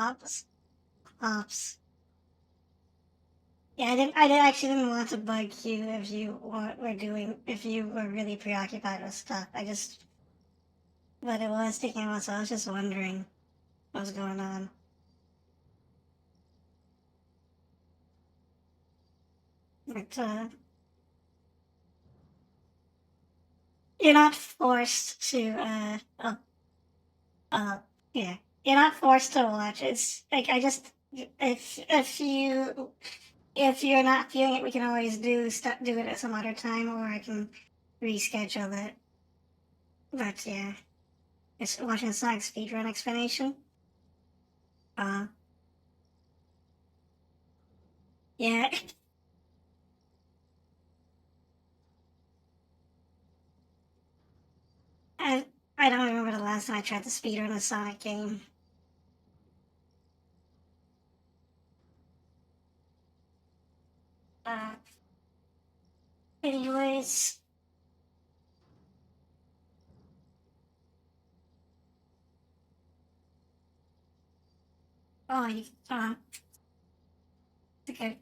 Ops. Ops. Yeah, I actually didn't want to bug you if if you were really preoccupied with stuff. But it was taking a while, so I was just wondering what was going on. But, you're not forced to, uh, yeah. You're not forced to watch. It's, like, if you're not feeling it, we can always do it at some other time, or I can reschedule it. But, yeah. It's watching Sonic speedrun explanation. Uh, yeah. I, I don't remember the last time I tried to speedrun a Sonic game. Uh, anyways. Oh, okay.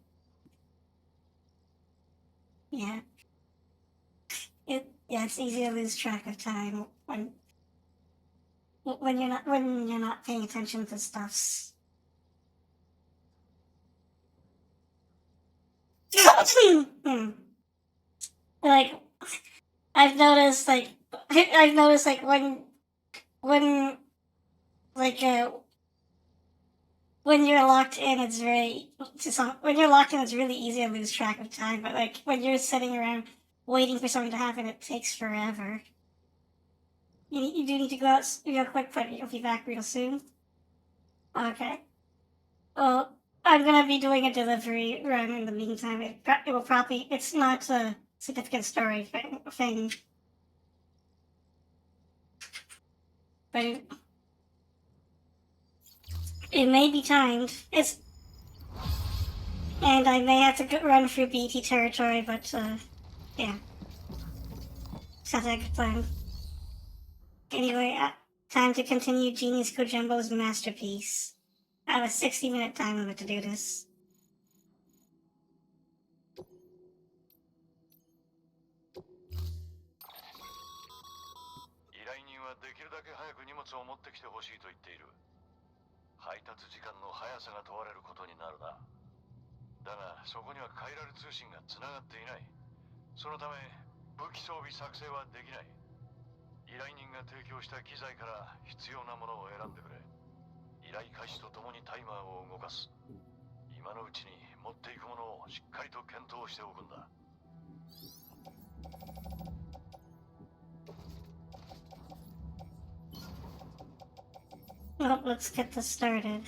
Yeah. Yeah, it's easy to lose track of time when you're not paying attention to stuffs. Hmm. Like I've noticed, I've noticed, when like when you're locked in, when you're locked in, it's really easy to lose track of time. But like when you're sitting around waiting for something to happen, it takes forever. You do need to go out real quick, but you'll be back real soon. Okay. Well, I'm gonna be doing a delivery run in the meantime. It will probably, it's not a significant story thing, but it may be timed. And I may have to run through BT territory, but yeah, sounds like a good plan. Anyway, time to continue Genius Kojimbo's masterpiece. I have a 60-minute time limit to do this. Well, let's get this started.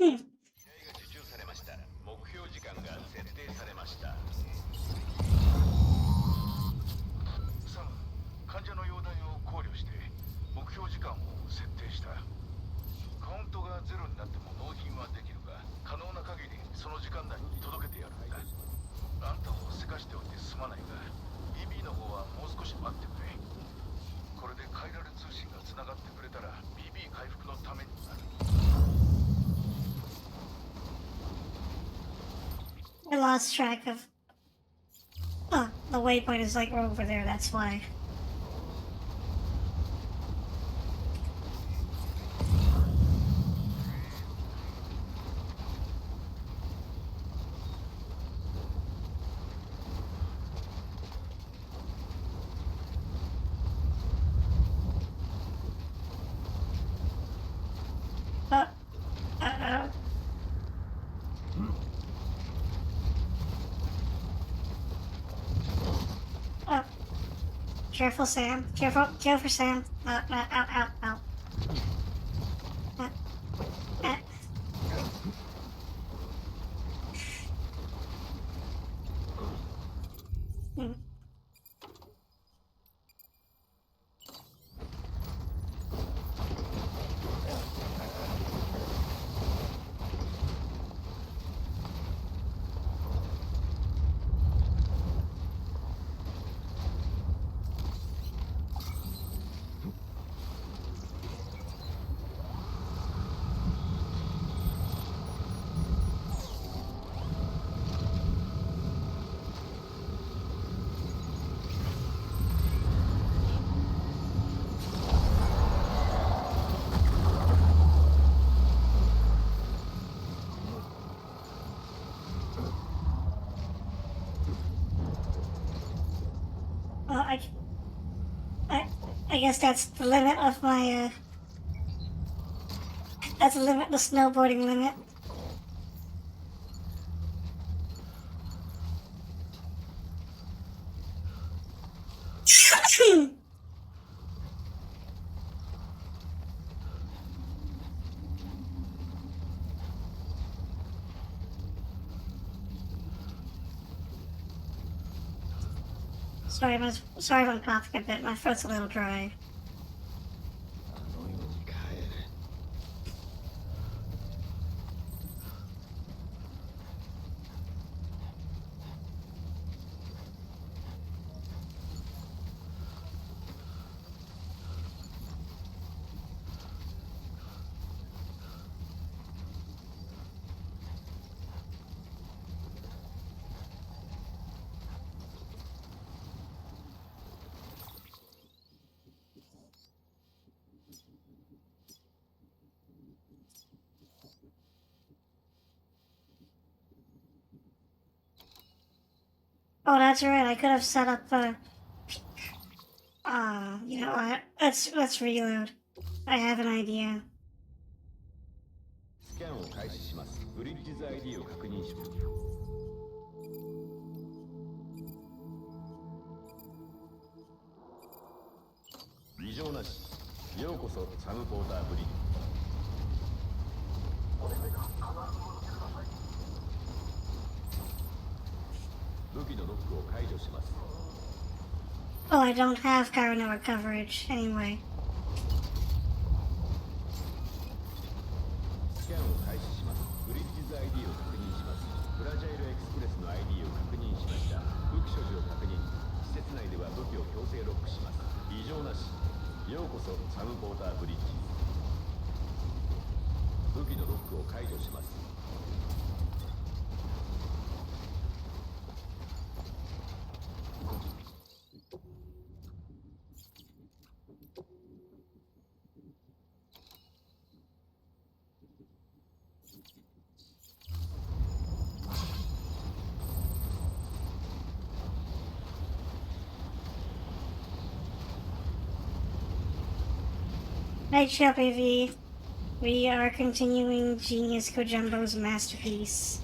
Hmm. I lost track of. Oh, the waypoint is like over there, that's why. Careful, Sam. Careful, Sam. Out. Uh, uh, mm. Well, I, I guess that's the limit of my, that's the snowboarding limit. Sorry, sorry if I'm coughing a bit. My throat's a little dry. あの世に帰れ。Oh, that's right. I could have set up you know what? Let's reload. I have an idea. スキャンを開始します。ブリッジズ ID を確認します。異常なし。ようこそサムポーターブリッジ。武器のロックを解除します。 Oh, I don't have Caranoa coverage anyway. スキャンを開始します。ブリッジズ ID を確認します。フラジャイルエクスプレスの ID を確認しました。武器所持を確認。施設内では武器を強制ロックします。異常なし。ようこそサムポーターブリッジ。武器のロックを解除します。 Night Shop AV. We are continuing Genius Kojumbo's masterpiece.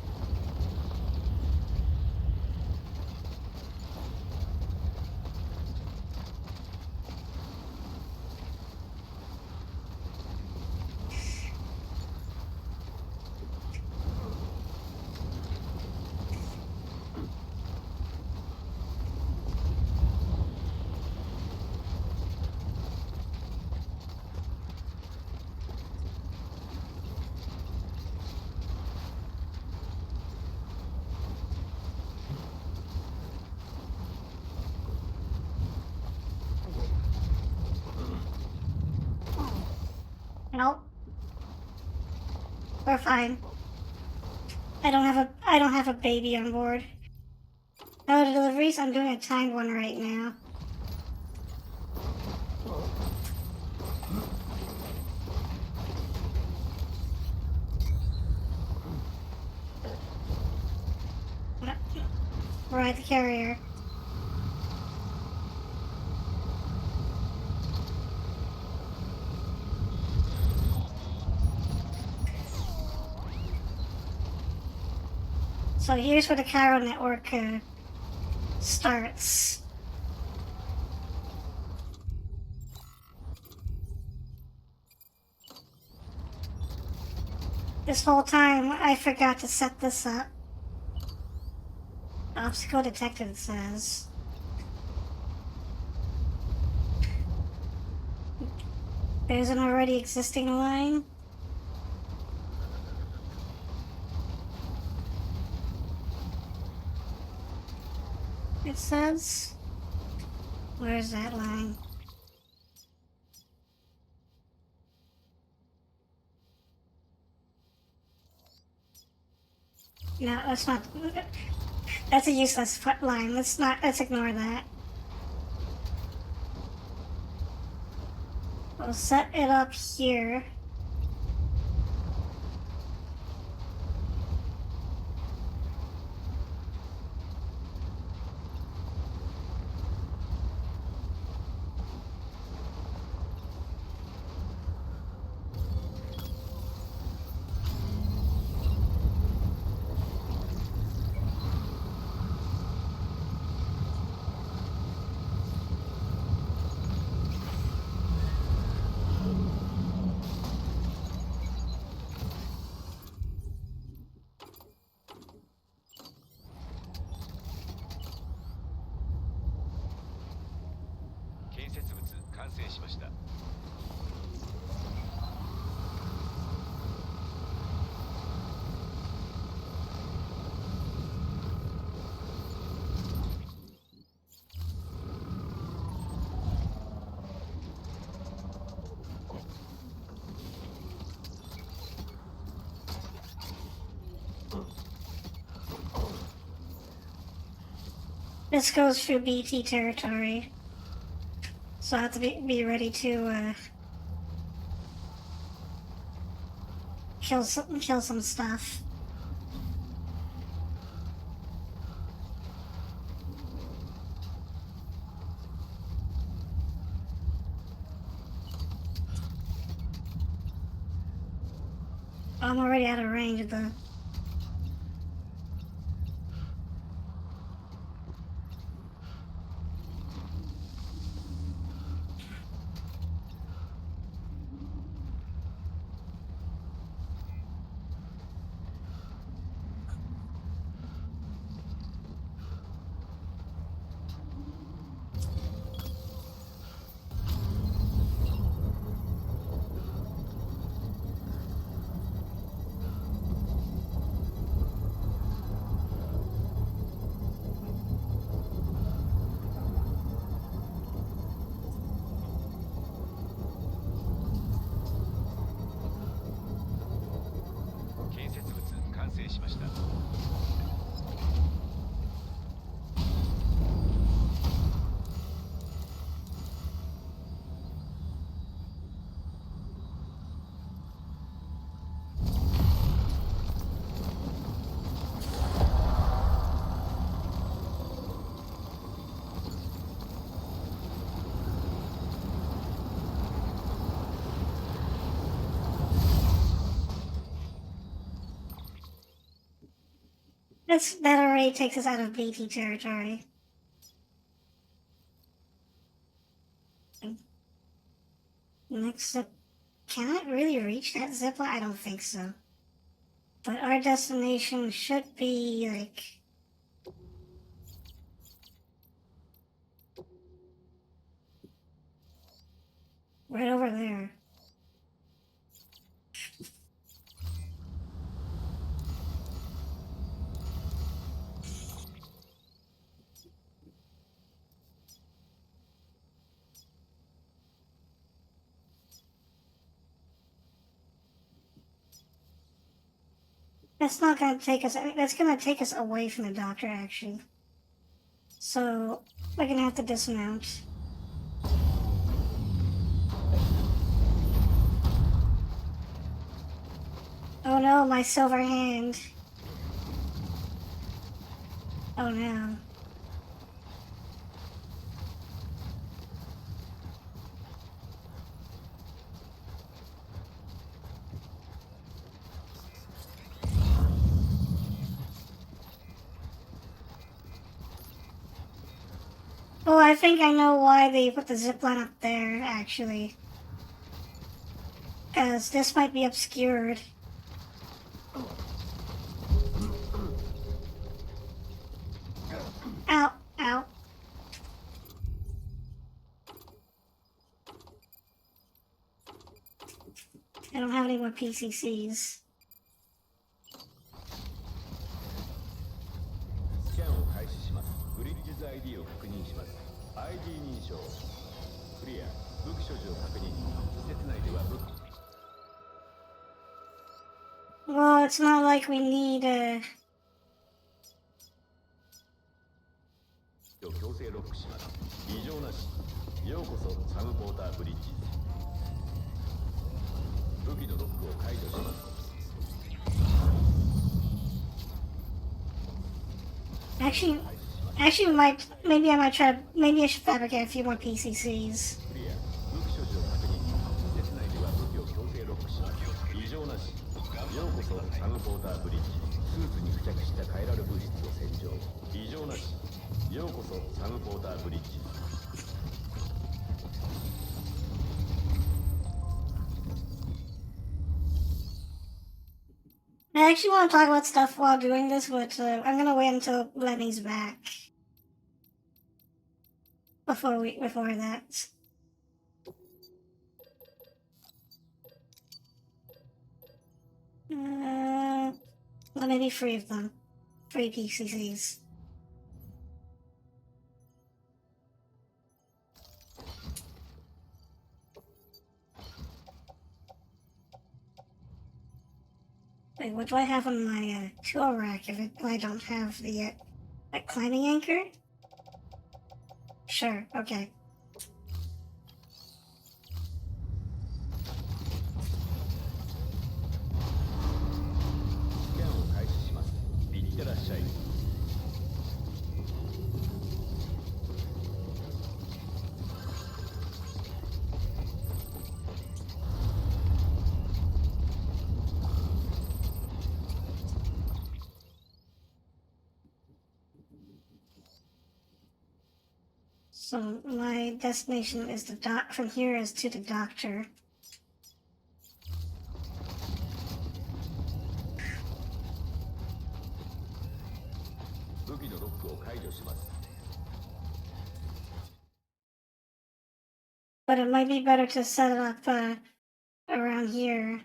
Nope. We're fine. I don't have a baby on board. No deliveries. I'm doing a timed one right now. Ride the carrier. So here's where the Cairo network starts. This whole time, I forgot to set this up. Obstacle detected, it says. There's an already existing line. It says. Where's that line? No, that's not. That's a useless line. Let's ignore that. We'll set it up here. This goes through BT territory, so I have to be ready to kill some stuff. I'm already out of range of the. That already takes us out of BT territory. Next up, can I really reach that zipline? I don't think so. But our destination should be like. Right over there. That's not gonna take us. That's gonna take us away from the doctor, actually. So we're gonna have to dismount. Oh no, my silver hand. Oh no. Oh, I think I know why they put the zipline up there, actually. Because this might be obscured. any more PCCs. スキャンを開始します。ブリッジズ ID を確認します。ID 認証クリア。武器所持を確認。施設内では武器 Well, it's not like we needを強制ロックします。異常なし。ようこそサムポーターブリッジズ。武器のロックを解除します。 Actually, maybe I might try. Maybe I should fabricate a few more PCCs. クリア。武器所持を確認。施設内では武器を強制ロックします。異常なし。ようこそサムポーターブリッジ。スーツに付着したカイラル物質を洗浄。異常なし。ようこそサムポーターブリッジ。 I actually want to talk about stuff while doing this, but I'm gonna wait until Lenny's back before that. Well, maybe 3 of them, 3 PCCs. Wait, what do I have on my tool rack if I don't have the climbing anchor? Sure, okay. スキャンを開始します。いってらっしゃい。 So my destination is from here is to the doctor. 武器のロックを解除します。 But it might be better to set it up around here.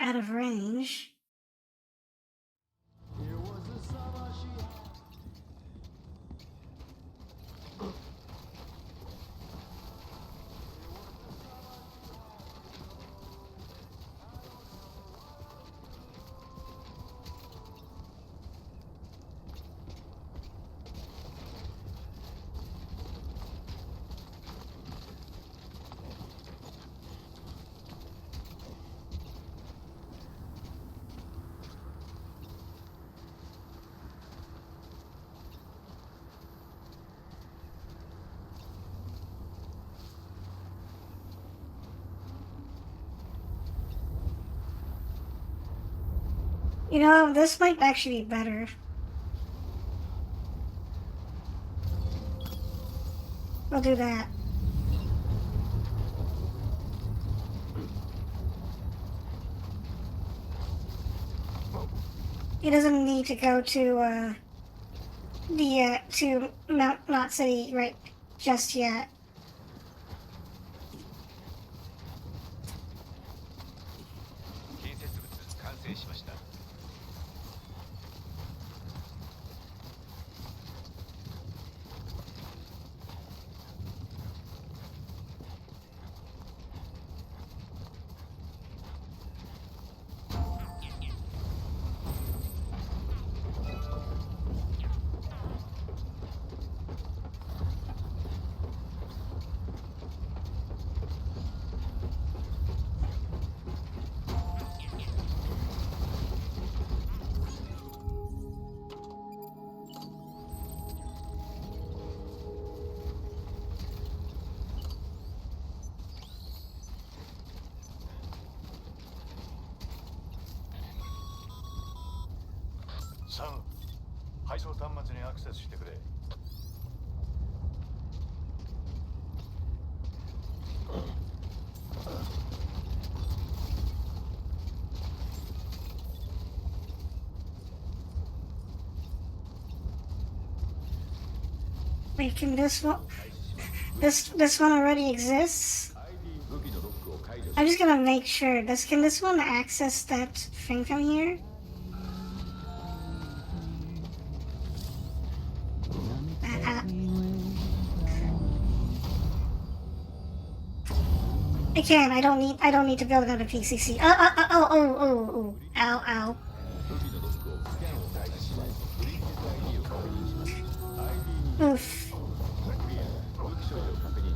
Out of range. You know, this might actually be better. We'll do that. He doesn't need to go to to Mount Knot City right just yet. 建設物完成しました。 サム、配送端末にアクセスしてくれ。Wait, can this one? This one already exists? ID 武器のロックを解除し I'm just gonna make sure. Can this one access that thing from here? I can. I don't need to build another PCC. Oh. Ow, ow. 武器のロックをスキャンを開始します。ブリッジズ ID を確認します。ID に Oof. クリア。武器所持を確認。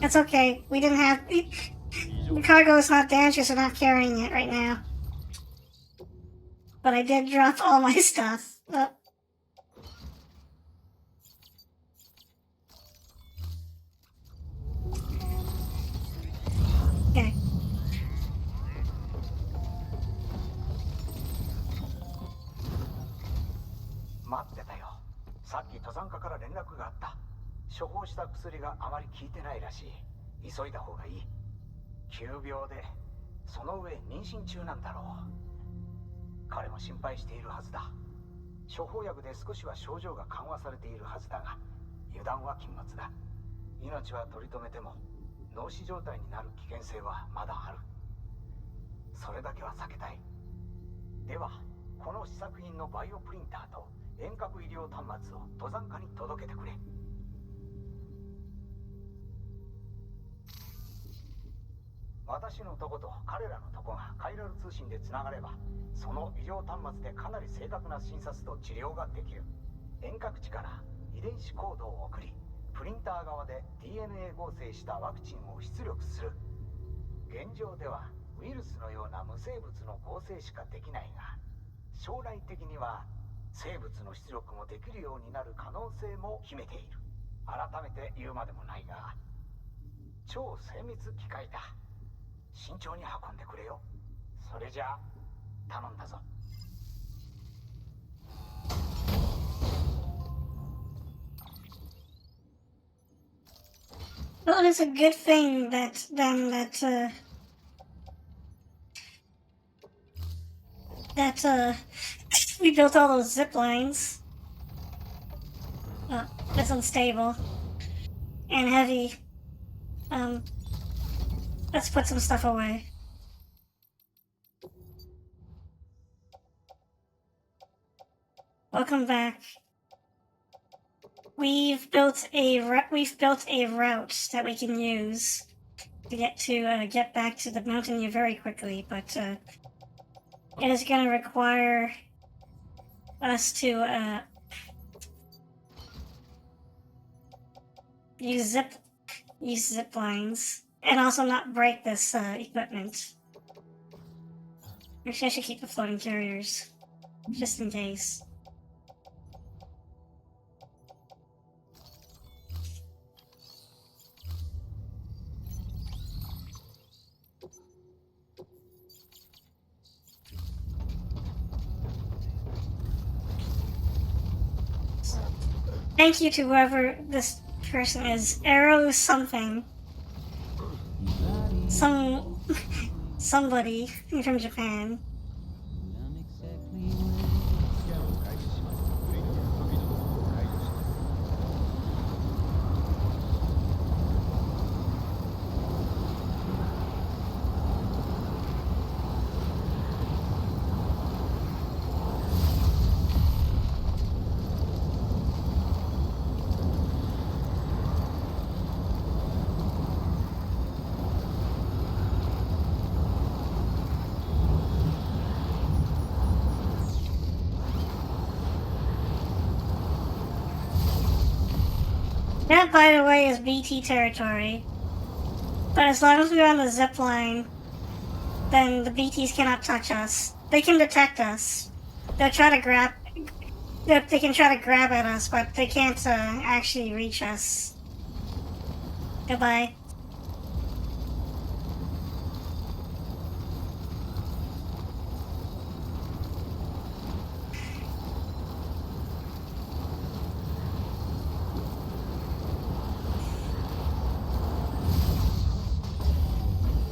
It's okay. We didn't have... The cargo is not dangerous. We're not carrying it right now. But I did drop all my stuff. Oh. Okay. 待ってたよ。さっき登山家から連絡があった。処方した薬があまり効いてないらしい。急いだ方がいい。急病で、その上妊娠中なんだろう。彼も心配しているはずだ。処方薬で少しは症状が緩和されているはずだが、油断は禁物だ。命は取り留めても脳死状態になる危険性はまだある。それだけは避けたい。ではこの試作品のバイオプリンターと遠隔医療端末を登山家に届けてくれ。私のとこと彼らのとこがカイラル通信でつながれば、その医療端末でかなり正確な診察と治療ができる。遠隔地から遺伝子コードを送り、プリンター側で DNA 合成したワクチンを出力する。現状ではウイルスのような無生物の合成しかできないが、将来的には生物の出力もできるようになる可能性も秘めている。改めて言うまでもないが、超精密機械だ。慎重に運んでくれよ。それじゃあ頼んだぞ。Well, it's a good thing that we built all those zip lines. That's unstable and heavy. Let's put some stuff away. Welcome back. We've built a route that we can use to get back to the mountain very quickly, but it is going to require us to use zip lines and also not break this equipment. Actually, I should keep the floating carriers just in case. Thank you to whoever this person is. Arrow something. Somebody from Japan. スキャンを開始します。武器のロックを解除します。That, by the way, is BT territory. But as long as we're on the zip line, then the BTs cannot touch us. They can detect us. They'll try to grab... They can try to grab at us, but they can't actually reach us. Goodbye.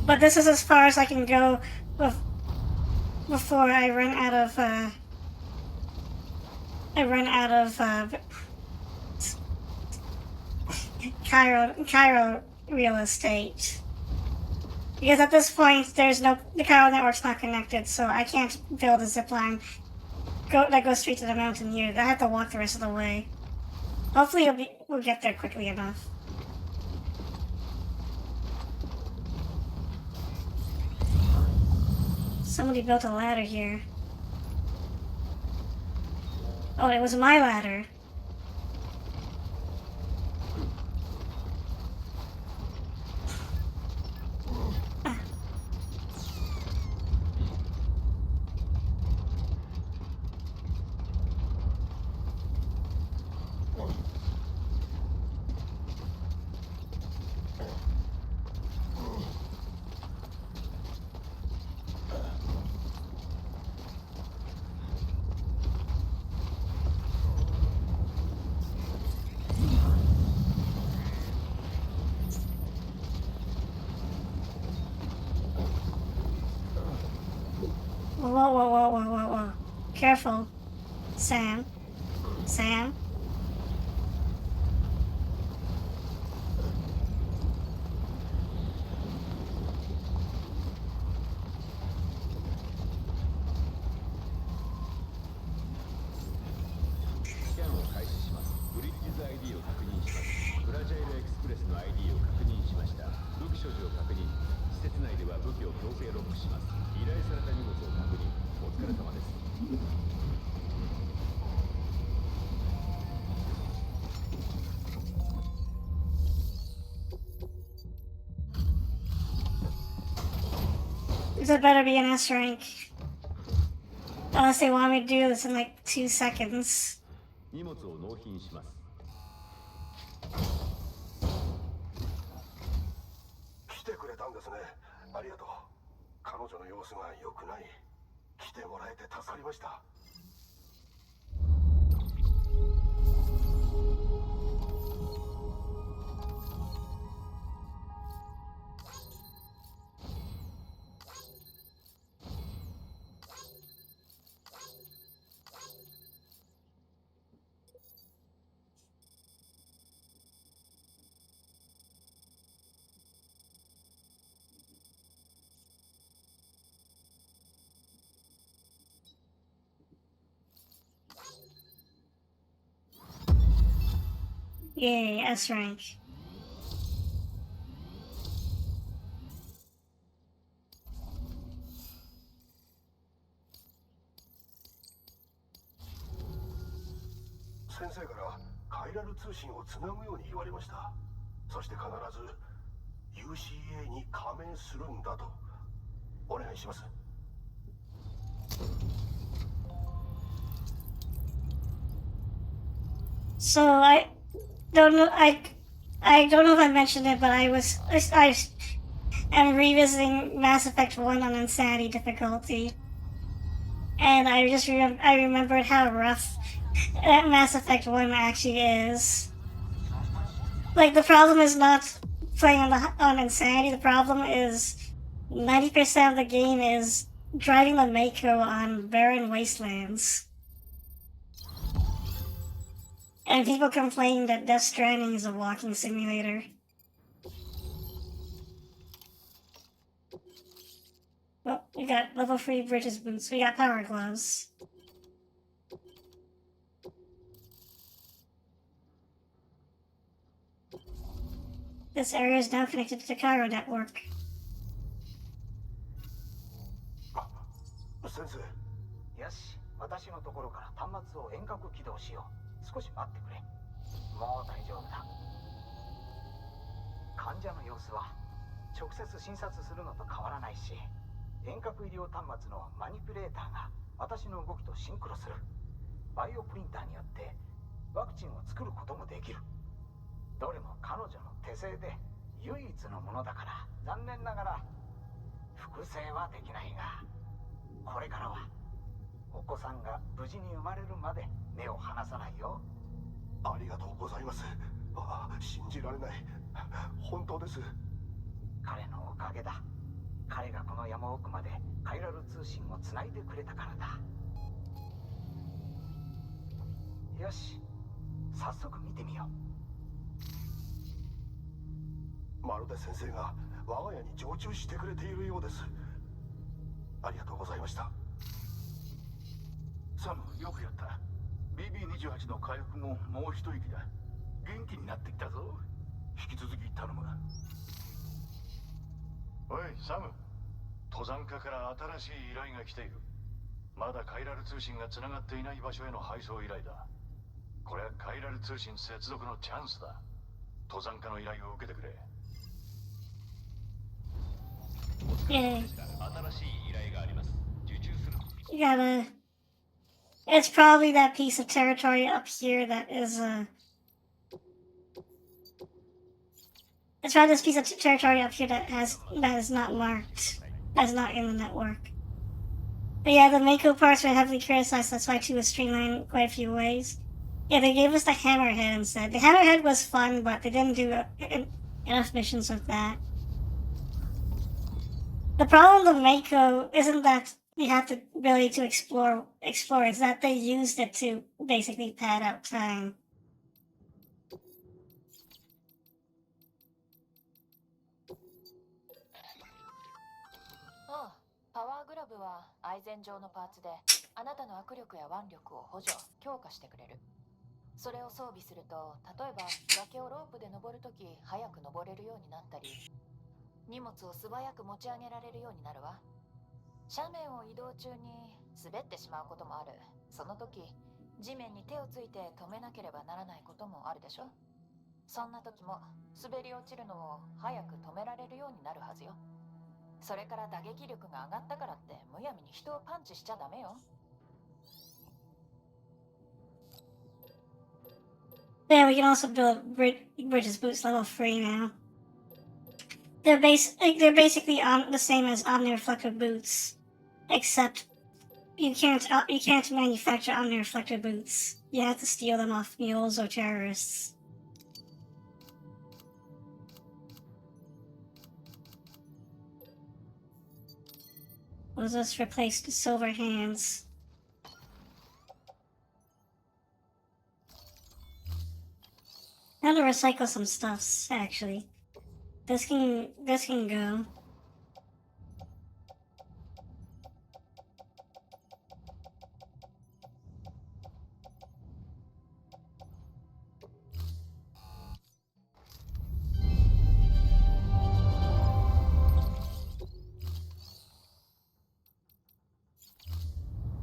But this is as far as I can go before I run out of Cairo real estate. Because at this point, the Cairo network's not connected, so I can't build a zipline that goes straight to the mountain here. I have to walk the rest of the way. Hopefully we'll get there quickly enough. Somebody built a ladder here. Oh, it was my ladder. Whoa. Careful. Sam. Sam? ID を確認します。フラジャイルエクスプレスの ID を確認しました。武器所持を確認。施設内では武器を強制ロックします。依頼された荷物を確認。お疲れ様です。This better be an S rank. Unless they want me to do this in like 2 seconds. 荷物を納品します。来てくれたんですね。ありがとう。彼女の様子が良くない。来てもらえて助かりました。Yay, S rank. Sensei からカイラル通信をつなぐように言われました。そして必ず UCA に加盟するんだとお願いします。So I don't know. I don't know if I mentioned it, but I am revisiting Mass Effect 1 on Insanity difficulty, and I remembered how rough that Mass Effect 1 actually is. Like the problem is not playing on Insanity. The problem is 90% of the game is driving the Mako on barren wastelands. And people complain that Death Stranding is a walking simulator. Well, we got level 3 Bridges boots. We got power gloves. This area is now connected to the Cairo network. 先生。よし、私のところから端末を遠隔起動しよう。少し待ってくれ。もう大丈夫だ。患者の様子は直接診察するのと変わらないし、遠隔医療端末のマニピュレーターが私の動きとシンクロする。バイオプリンターによってワクチンを作ることもできる。どれも彼女の手製で唯一のものだから残念ながら複製はできないが、これからはお子さんが無事に生まれるまで目を離さないよ。ありがとうございます。信じられない。本当です。彼のおかげだ。彼がこの山奥までカイラル通信をつないでくれたからだ。よし、早速見てみよう。まるで先生が我が家に常駐してくれているようです。ありがとうございました。サム、よくやった。 BB28 の回復ももう一息だ。元気になってきたぞ。引き続き頼む。おいサム、登山家から新しい依頼が来ている。まだカイラル通信がつながっていない場所への配送依頼だ。これはカイラル通信接続のチャンスだ。登山家の依頼を受けてくれ。Yay. 新しい依頼があります。受注する。 You gotta... It's probably that piece of territory up here that is, It's probably this piece of territory up here that is not marked. That's not in the network. But yeah, the Mako parts were heavily criticized, that's why 2 was streamlined quite a few ways. Yeah, they gave us the Hammerhead instead. The Hammerhead was fun, but they didn't do enough missions with that. The problem with Mako isn't that you have the ability to explore, it's that they used it to basically pad out time. Oh, Power Glove は愛禅状のパーツであなたの握力や腕力を補助、強化してくれる。それを装備すると、例えば崖をロープで登るとき早く登れるようになったり、荷物を素早く持ち上げられるようになるわ。斜面を移動中に滑ってしまうこともある。その時、地面に手をついて止めなければならないこともあるでしょ。そんな時も滑り落ちるのを早く止められるようになるはずよ。それから打撃力が上がったからってむやみに人をパンチしちゃダメよ。Yeah, we can also build Bridges boots level 3 now. They're basically the same as Omni-Reflector boots, except you can't manufacture Omni-Reflector boots. You have to steal them off mules or terrorists. Was this replaced silver hands? How to recycle some stuffs, actually. This can go.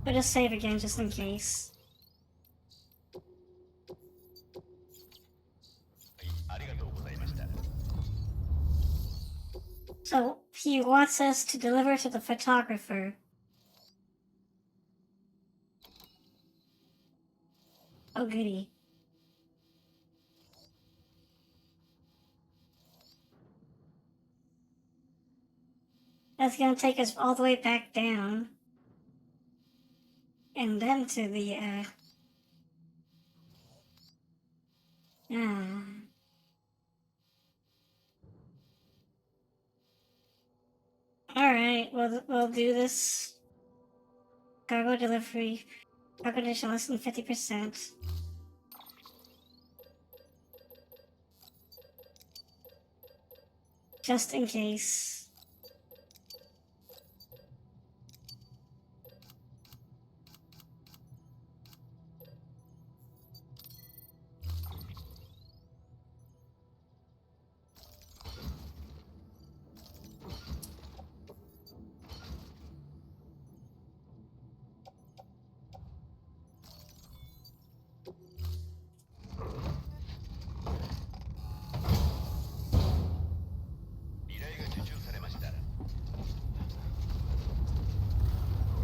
But just save again just in case. ありがとうございました。 So he wants us to deliver to the photographer. Oh goody. That's gonna take us all the way back down. And then to the, Alright, we'll do this. Cargo delivery. Cargo condition less than 50%. Just in case.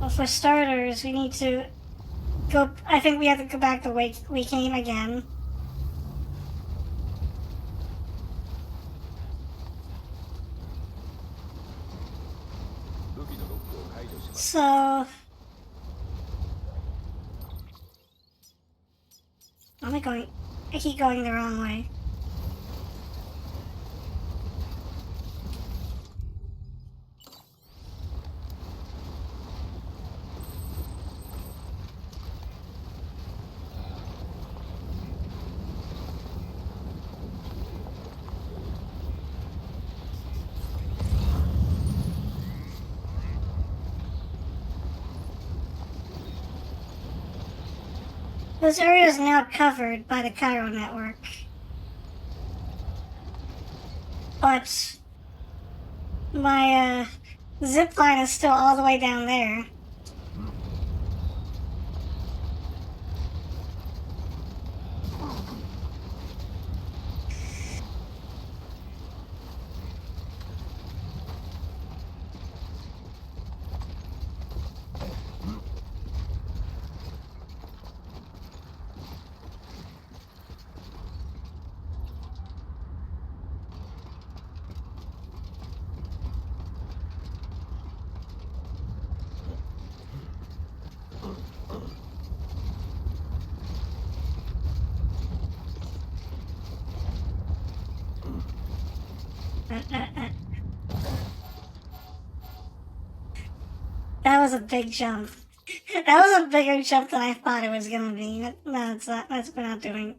Well, for starters, we need to go. I think we have to go back the way we came again. So, I keep going the wrong way. This area is now covered by the Cairo network. But my zip line is still all the way down there. That was a big jump. That was a bigger jump than I thought it was gonna be. No, it's not. We're not doing.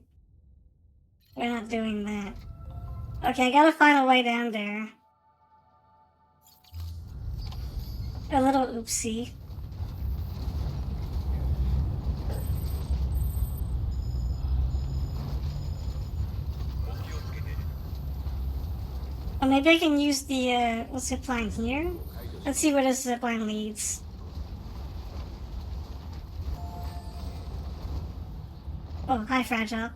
We're not doing that. Okay, I gotta find a way down there. A little oopsie. Or maybe I can use the zip line here? Let's see where this zip line leads. Oh, hi, Fragile.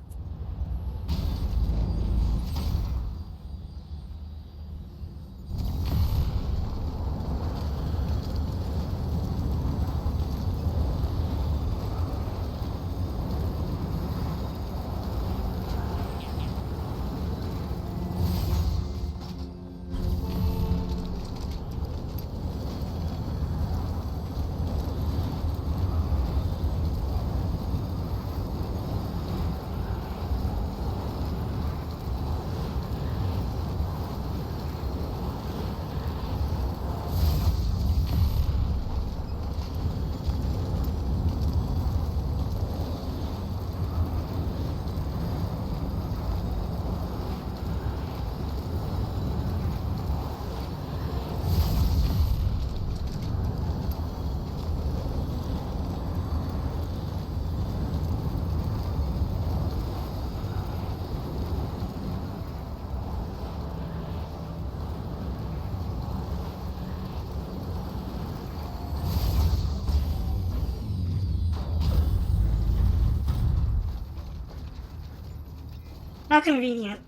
How convenient.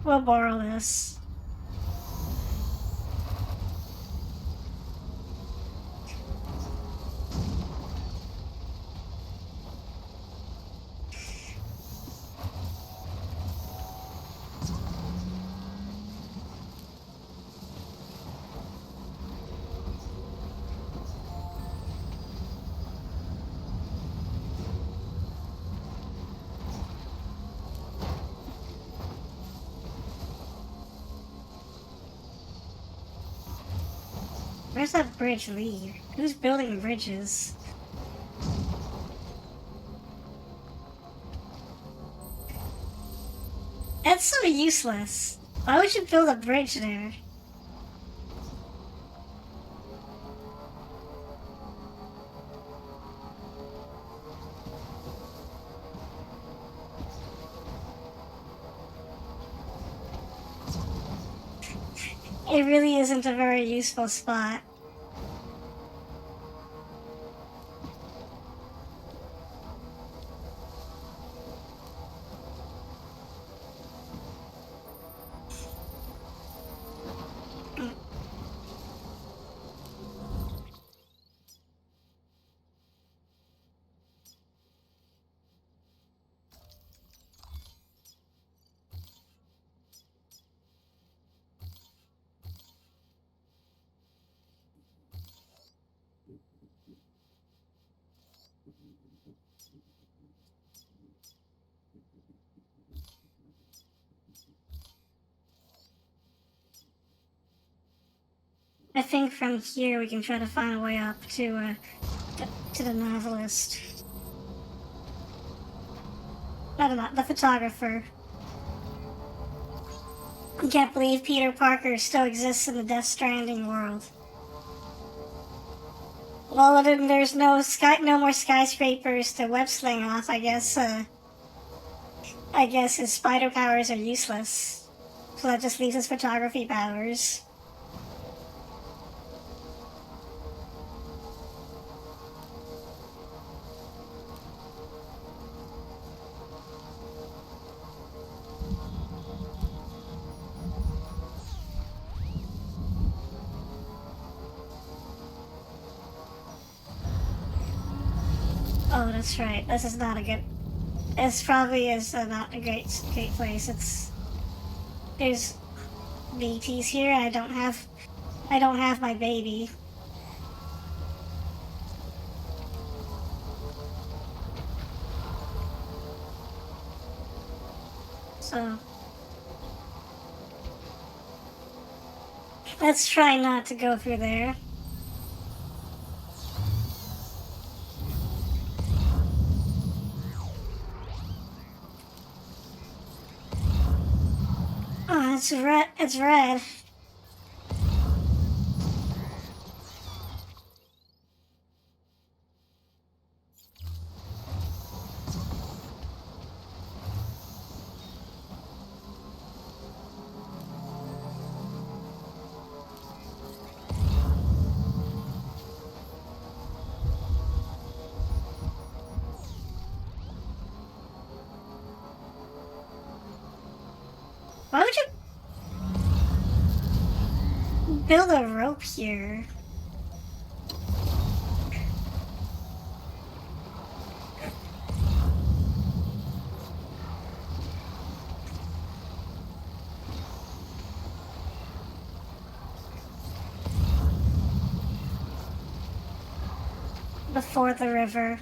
We'll borrow this. Where's that bridge lead? Who's building bridges? That's so useless. Why would you build a bridge there? It really isn't a very useful spot. I think from here we can try to find a way up to the novelist. Not the photographer. I can't believe Peter Parker still exists in the Death Stranding world. Well, then there's no more skyscrapers to web sling off. I guess his spider powers are useless. So that just leaves his photography powers. Oh, that's right. This is not a good. This probably is not a great place. There's VTs here. I don't have my baby. So let's try not to go through there. Oh, it's red. It's red. Why would you build a rope here? Before the river.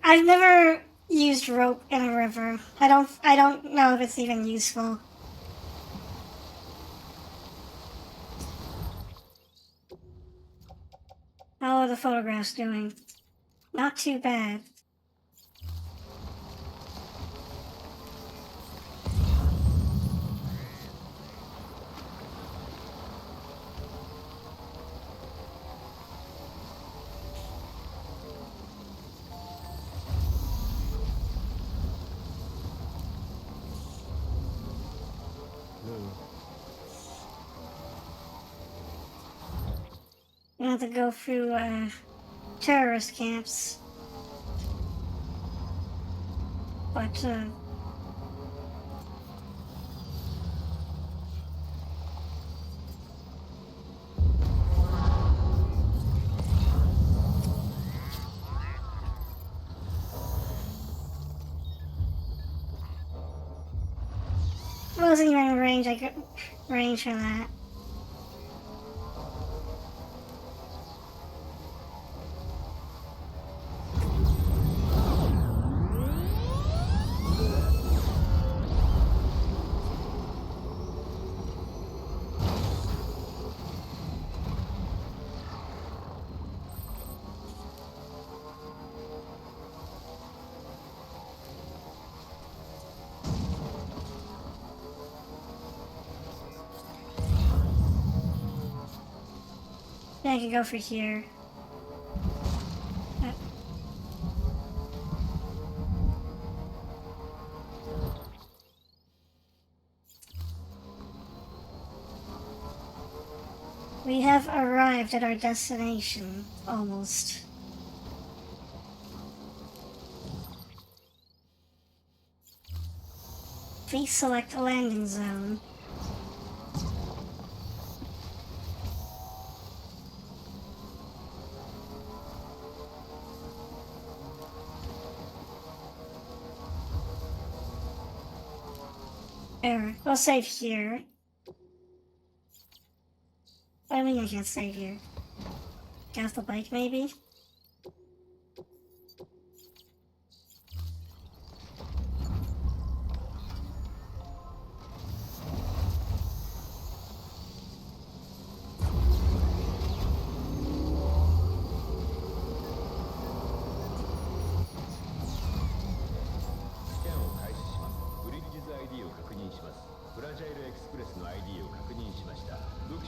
I've never used rope in a river. I don't know if it's even useful. How are the photographs doing? Not too bad. You have to go through terrorist camps. But wasn't even in range. I could range for that. Yeah, I can go for here. We have arrived at our destination, almost. Please select a landing zone. Error. We'll save here. I mean, I can't save here. Get off the bike, maybe?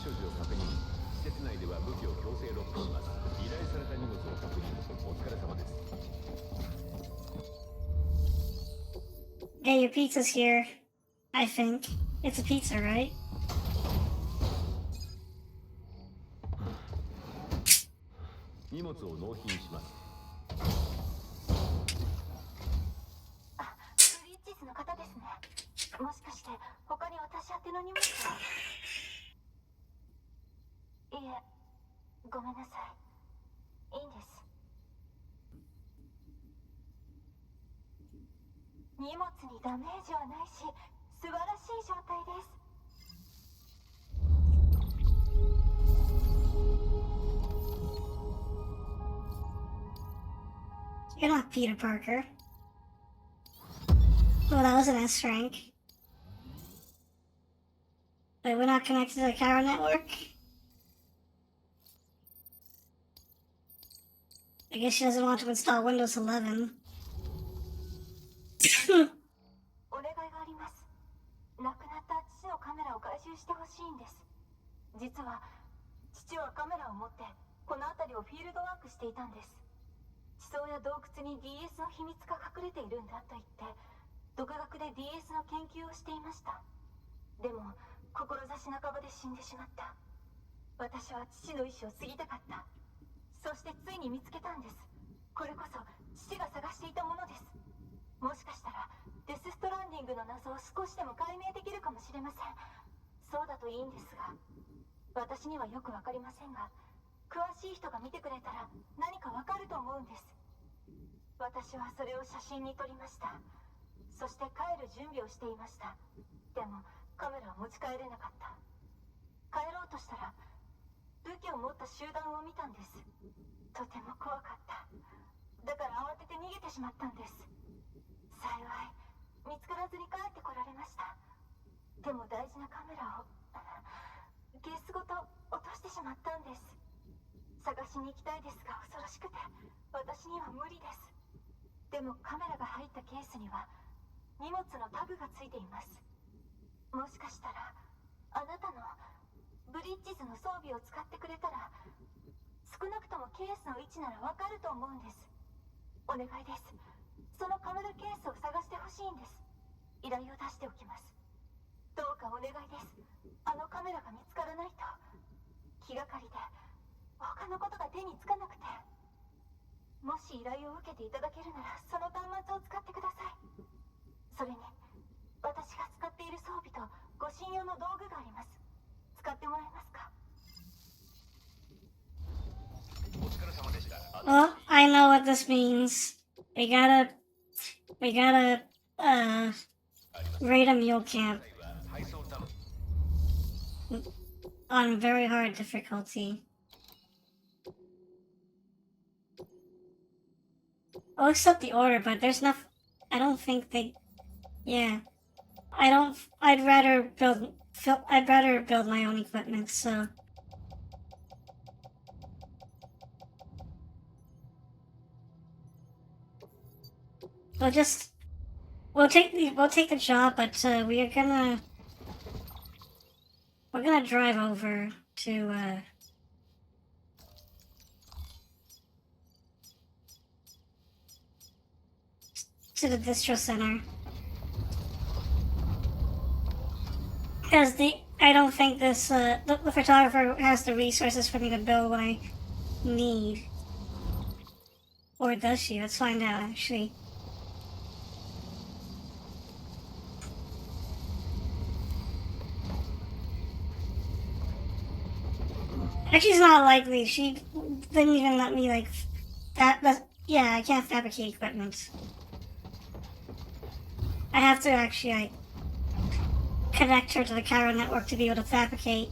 所持を確認。施設内では武器を強制ロックします。依頼された荷物を確認。お疲れ様です。Yeah, your pizza's here. I think. It's a pizza, right? 荷物を納品します。あ、ブリッジズの方ですね。もしかして他に私宛ての荷物は？いえ、ごめんなさい。いいんです。荷物にダメージはないし、素晴らしい状態です。You're not Peter Parker. Oh, that was an S rank. Wait, we're not connected to the Cairo network? I guess she doesn't want to install Windows 11. お願いがあります。亡くなった父のカメラを回収してほしいんです。実は父はカメラを持ってこの辺りをフィールドワークしていたんです。地層や洞窟に DS の秘密が隠れているんだと言って独学で DS の研究をしていました。でも志半ばで死んでしまった。私は父の意志を継ぎたかった。そしてついに見つけたんです。これこそ父が探していたものです。もしかしたらデス・ストランディングの謎を少しでも解明できるかもしれません。そうだといいんですが、私にはよくわかりませんが、詳しい人が見てくれたら何かわかると思うんです。私はそれを写真に撮りました。そして帰る準備をしていました。でもカメラを持ち帰れなかった。帰ろうとしたら武器を持った集団を見たんです。とても怖かった。だから慌てて逃げてしまったんです。幸い見つからずに帰ってこられました。でも大事なカメラをケースごと落としてしまったんです。探しに行きたいですが恐ろしくて私には無理です。でもカメラが入ったケースには荷物のタグがついています。もしかしたらあなたのブリッジズの装備を使ってくれたら少なくともケースの位置ならわかると思うんです。お願いです。そのカメラケースを探してほしいんです。依頼を出しておきます。どうかお願いです。あのカメラが見つからないと気がかりで他のことが手につかなくて。もし依頼を受けていただけるならその端末を使ってください。それに私が使っている装備と護身用の道具があります。使ってもらえますか？お疲れ様でした。Well, I know what this means. We gotta, raid a mule camp on very hard difficulty. I'll accept the order, but there's enough. I don't think they. Yeah, I don't. I'd rather build my own equipment. So. We'll take the job, but we're gonna drive over to the distro center. Because I don't think this, the photographer has the resources for me to build what I need. Or does she? Let's find out, actually. Actually, it's not likely. She didn't even let me, like, yeah, I can't fabricate equipment. I have to actually, like, connect her to the Cairo network to be able to fabricate.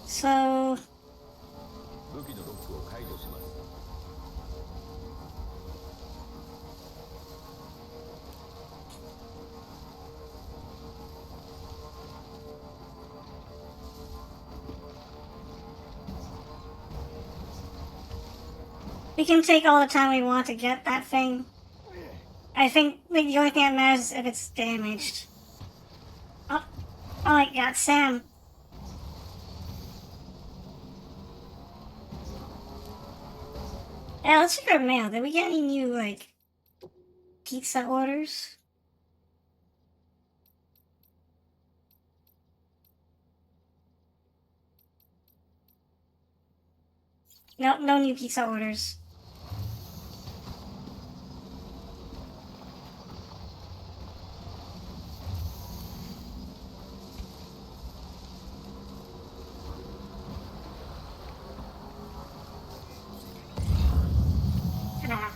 So... 武器のロックを解除します。We can take all the time we want to get that thing. I think the only thing that matters is if it's damaged. Oh my god, Sam. Yeah, let's check our mail. Did we get any new, like, pizza orders? No, no new pizza orders. Ah.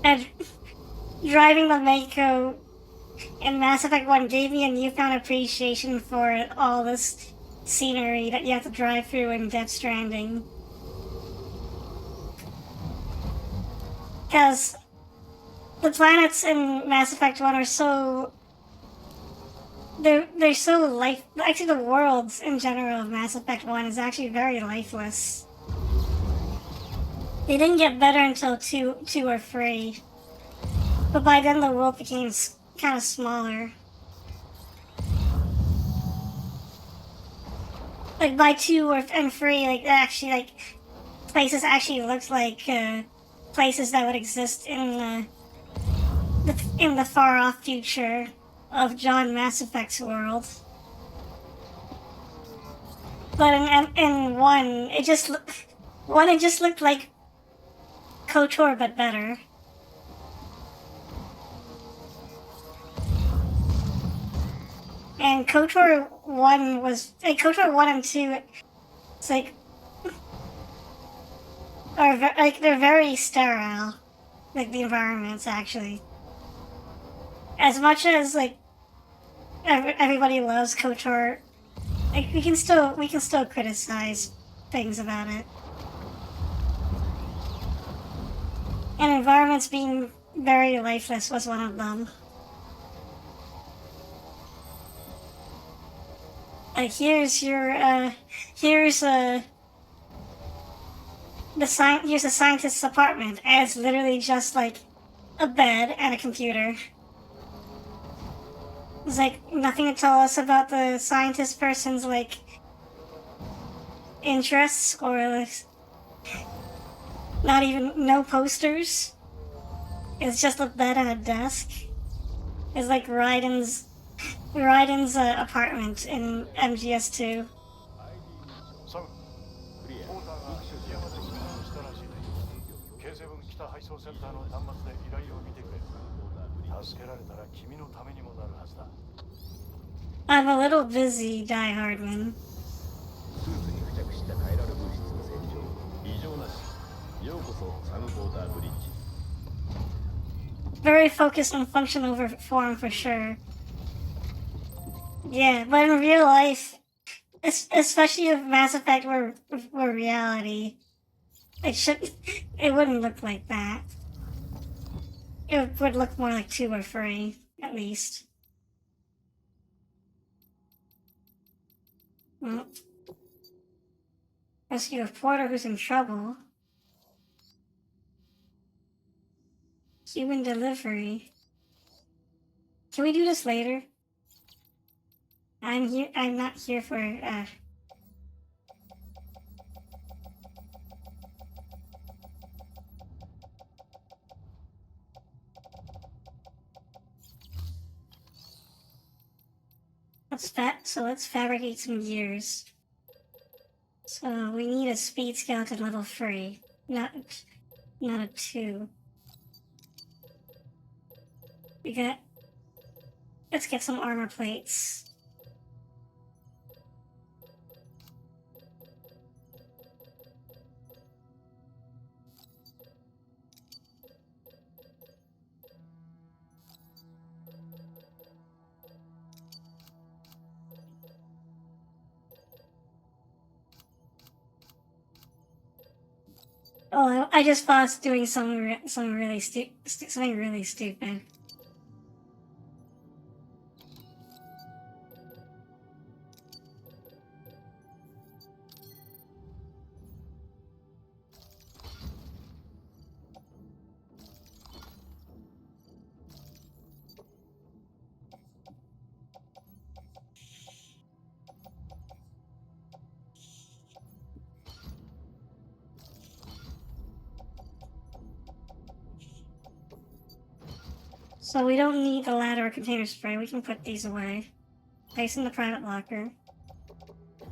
And driving the Mako in Mass Effect 1 gave me a newfound appreciation for all this scenery that you have to drive through in Death Stranding. Because the planets in Mass Effect 1 are so... They're so life... Actually, the worlds in general of Mass Effect 1 is actually very lifeless. They didn't get better until 2 or 3. But by then the world became kind of smaller. Like by 2 and 3, like actually, like places actually looked like places that would exist in the far off future of John Mass Effect's world. But in one, it just looked like KOTOR but better. And KOTOR 1 was... Like, KOTOR 1 and 2, it's like... they're very sterile. Like, the environments, actually. As much as, like, everybody loves KOTOR, like, we can still criticize things about it. And environments being very lifeless was one of them. Like, here's the scientist's apartment, and it's literally just like a bed and a computer. There's like nothing to tell us about the scientist person's like interests or like, not even no posters. It's just a bed and a desk. It's like Raiden's apartment in MGS2. サムクリア。ポーターが西山で質問したらしい。K7北配送センターの端末で依頼を見てくれ。助けられたら君のためにもなるはずだ。I'm a little busy, Die Hardman. スーツに付着したカイラル物質の洗浄異常なし。ようこそサムポーターブリッジ。 Very focused on function over form for sure. Yeah, but in real life, especially if Mass Effect were reality, it wouldn't look like that. It would look more like 2 or 3, at least. Well, rescue a porter who's in trouble. Human delivery. Can we do this later? I'm not here for, let's fabricate some gears. So we need a speed skeleton level 3, not a 2. Let's get some armor plates. Oh, I just thought it's doing something really stupid. So we don't need the ladder or container spray. We can put these away. Place in the private locker.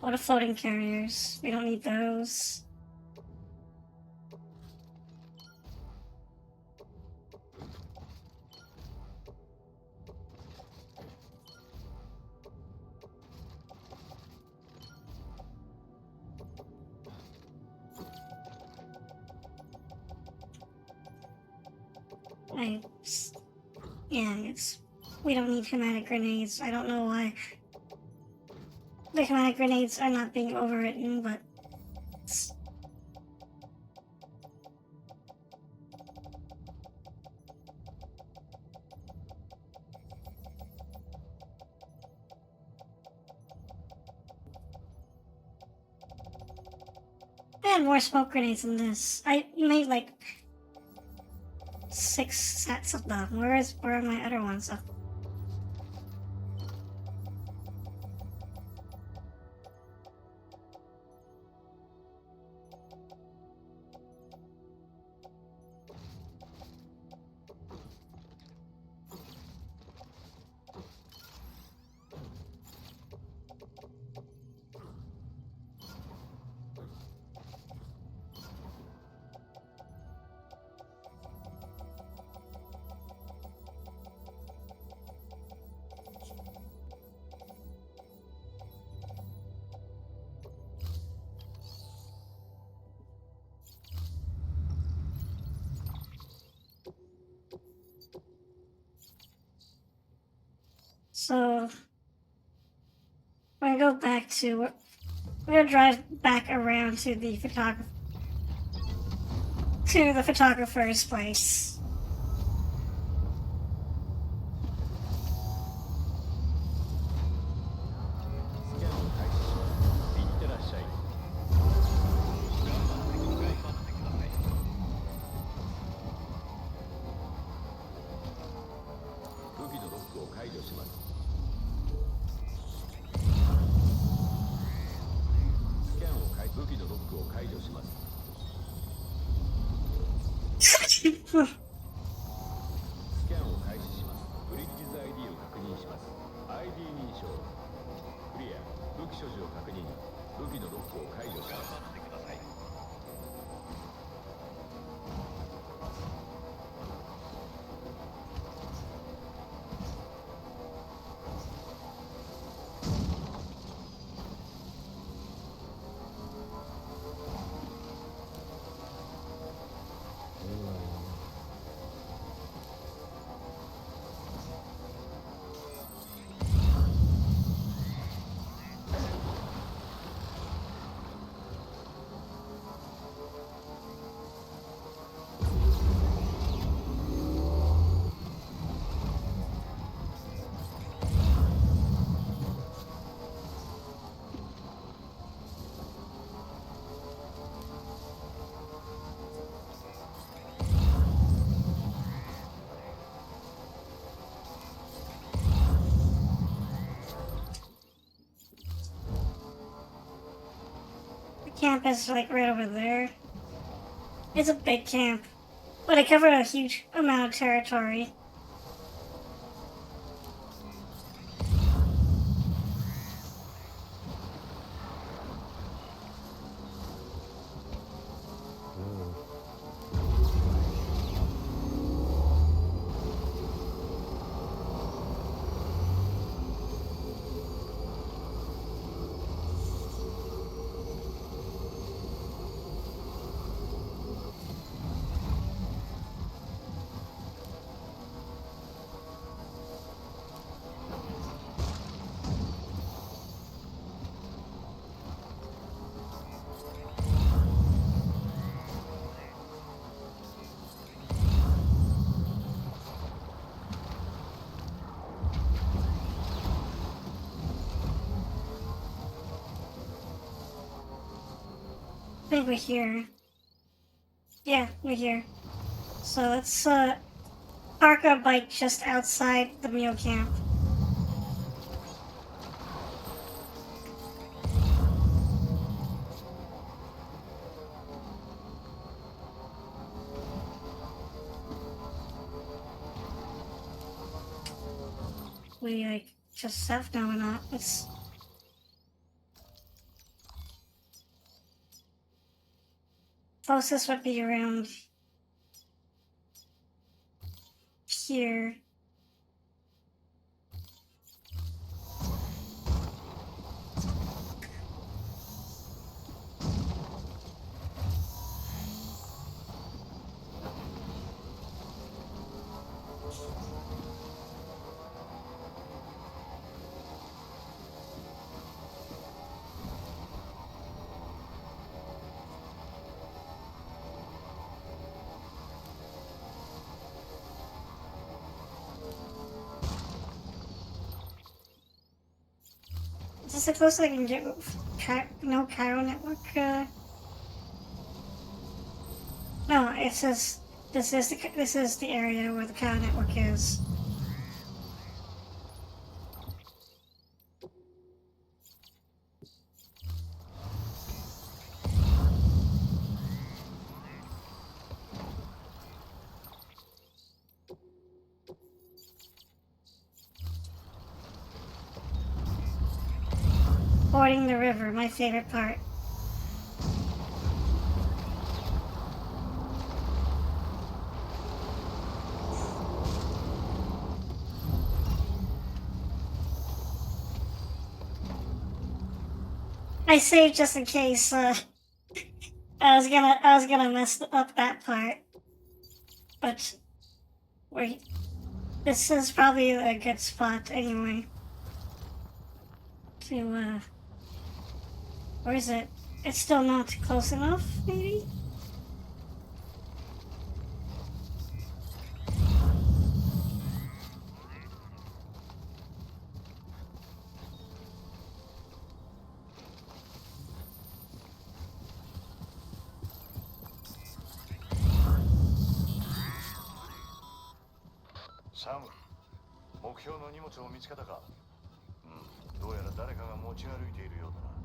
What are floating carriers? We don't need those. We don't need chromatic grenades. I don't know why the chromatic grenades are not being overwritten, but I had more smoke grenades than this. I made like 6 sets of them. Where are my other ones? Oh. So we're gonna go back to. We're gonna drive back around to the photographer's place. スキャンを開始します。いってらっしゃい。武器のロックを解除します。スキャンを解除。武器のロックを解除します。スキャンを開始します。ブリッジズ ID を確認します。ID 認証。クリア。武器所持を確認。武器のロックを解除します。Camp is like right over there. It's a big camp, but it covered a huge amount of territory. think we're here. Yeah, we're here. So let's park our bike just outside the mule camp. We like just left now or not. It's closest would be around here. Is this the closest I can get with no Cairo network? No, it says this is the area where the Cairo network is. Fording the river, my favorite part. I saved just in case. I was gonna mess up that part, but wait, this is probably a good spot anyway. To where is it? It's still not close enough, maybe.サム、目標の荷物を見つけたか？うん、どうやら誰かが持ち歩いているようだな。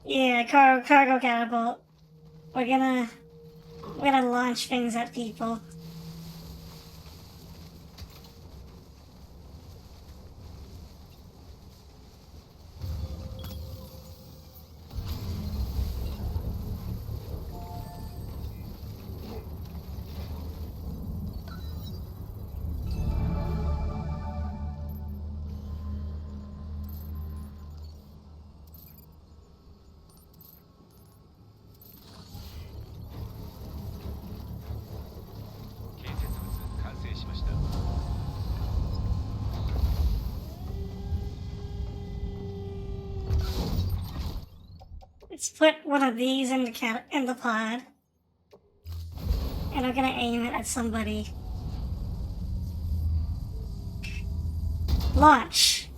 Yeah, cargo catapult. We're gonna launch things at people. Let's put one of these in the pod, and I'm gonna aim it at somebody. Launch.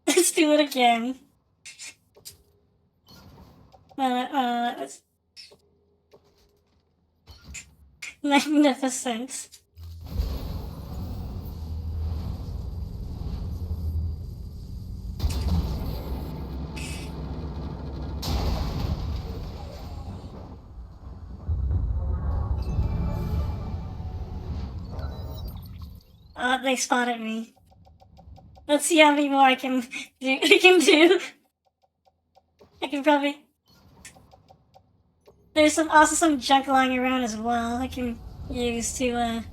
Let's do it again. It's magnificent. They spotted me. Let's see how many more I can do. I can probably. There's also some junk lying around as well. I can use to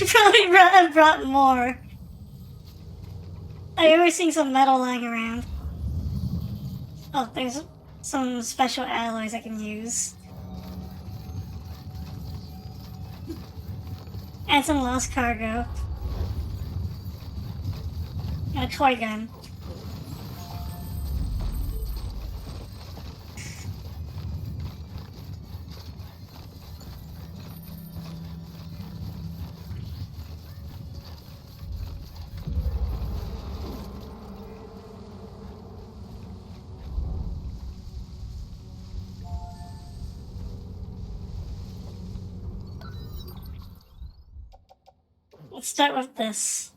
Should probably have brought more. I remember seeing some metal lying around. Oh, there's some special alloys I can use. And some lost cargo. And a toy gun. Let's start with this.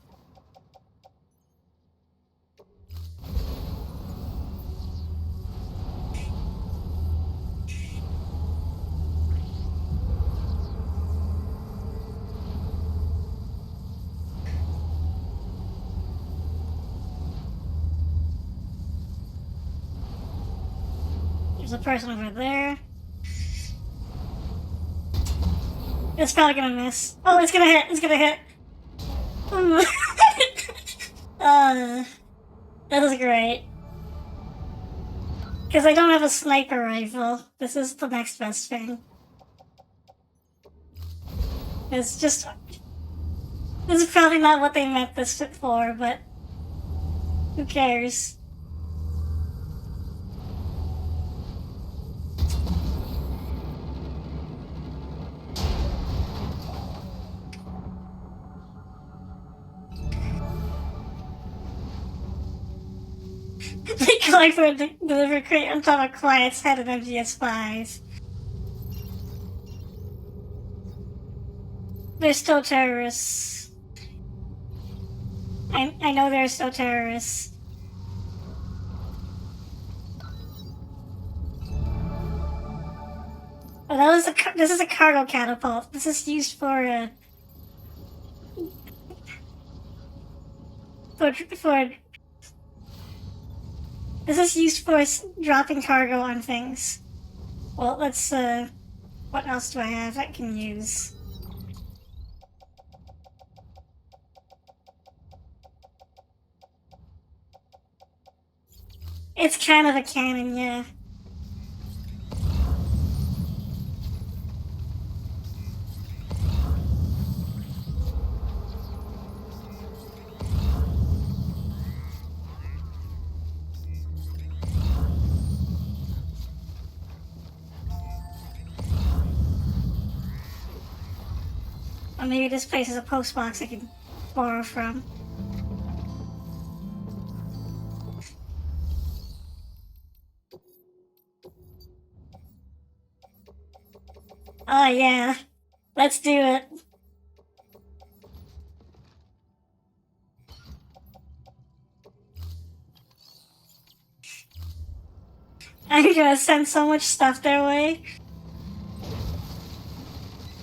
There's a person over there. It's probably gonna miss. Oh, it's gonna hit. It's gonna hit. That was great. Because I don't have a sniper rifle. This is the next best thing. It's just... This is probably not what they meant this for, but... Who cares? They climb for a delivery crate on top of Quiet's head of MGS5. They're still terrorists. I know they're still terrorists. Oh, that was this is a cargo catapult. This is used for this is used for dropping cargo on things. Well, let's what else do I have I can use? It's kind of a cannon, yeah. Or maybe this place is a post box I can borrow from. Oh yeah, let's do it. I'm gonna send so much stuff their way.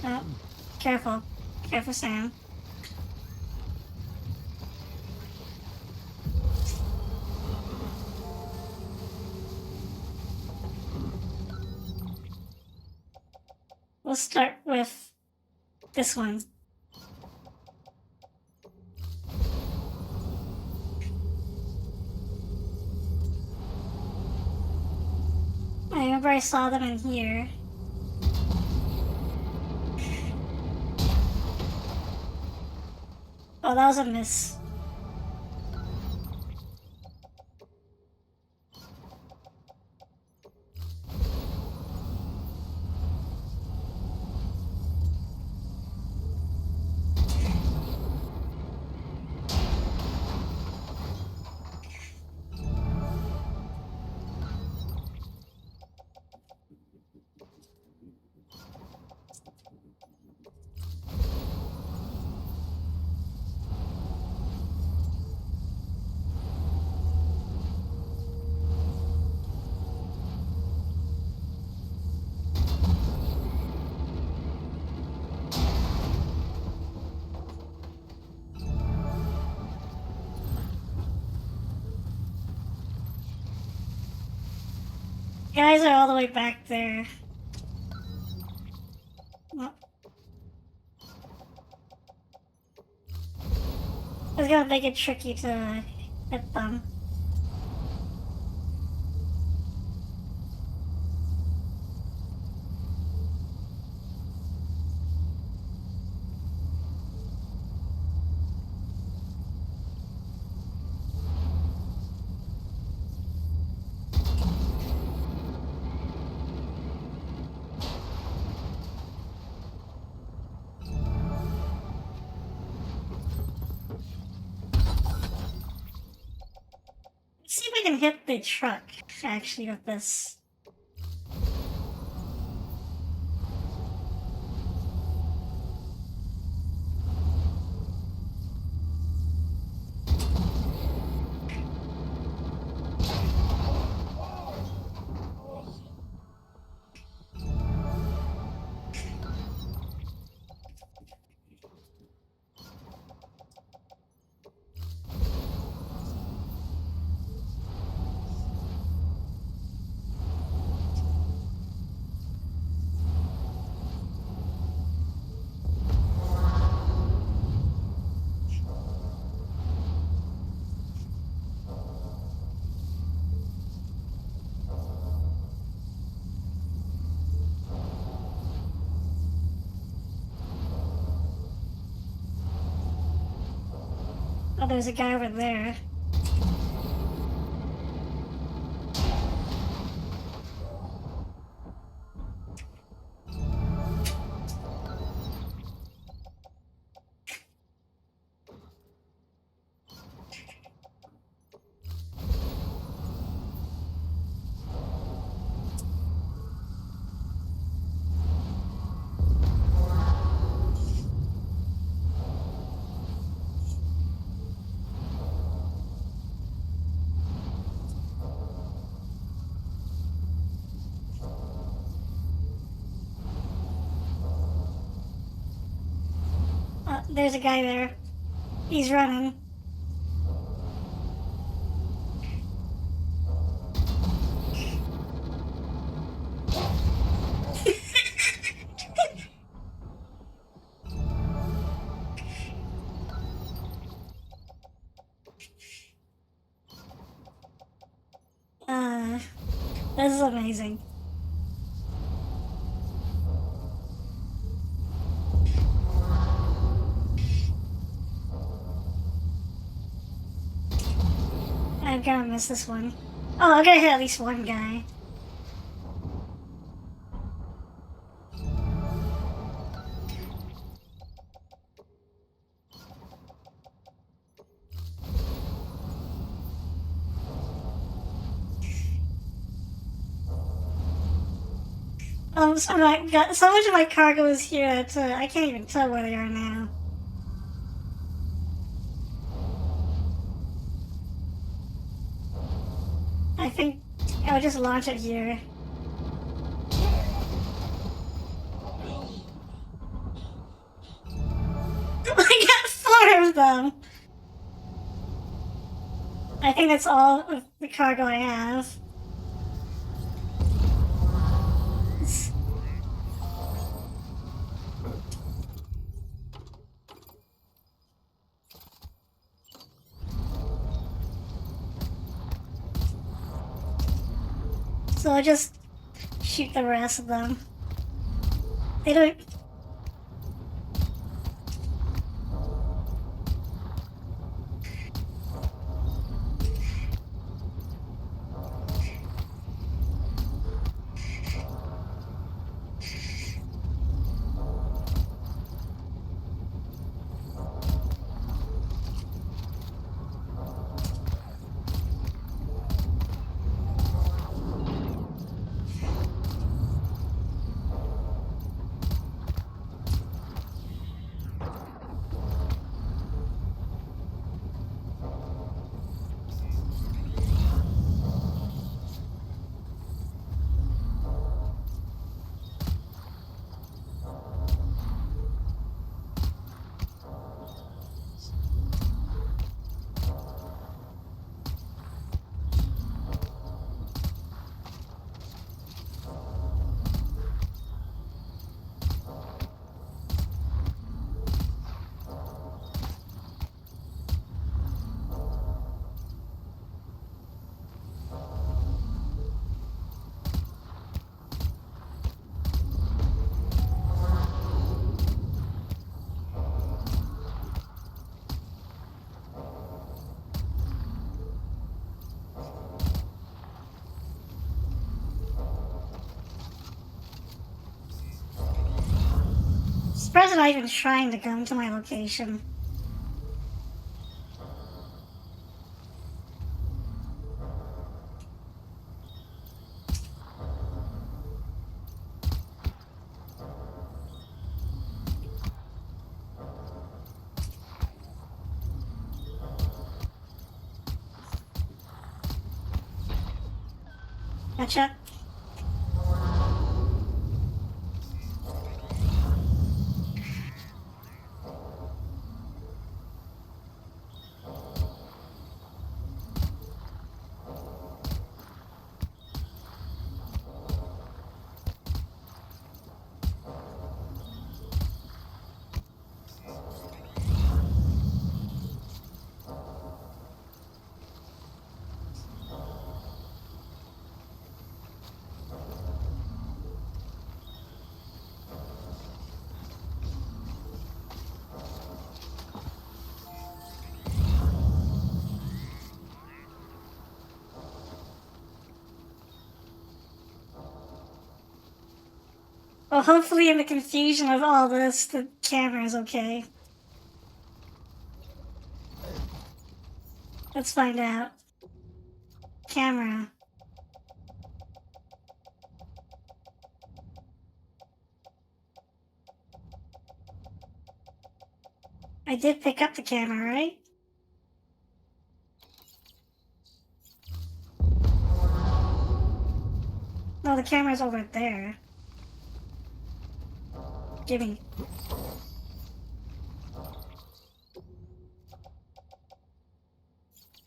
Oh, careful. Careful, Sam. We'll start with this one. I remember I saw them in here. Oh, that was a miss. Guys are all the way back there. Well, It's gonna make it tricky to hit them. Let's see if I can hit the truck, actually, with this. Oh, there's a guy over there. There's a guy there. He's running. This is amazing. I'm gonna miss this one. Oh, I'm gonna hit at least one guy. So much of my cargo is here that I can't even tell where they are now. I think I'll just launch it here. I got 4 of them! I think that's all of the cargo I have. So I'll just shoot the rest of them. They don't... surprised they're not even trying to come to my location. Gotcha. Well, hopefully in the confusion of all this, the camera's okay. Let's find out. Camera. I did pick up the camera, right? No, the camera's over there. Gimme.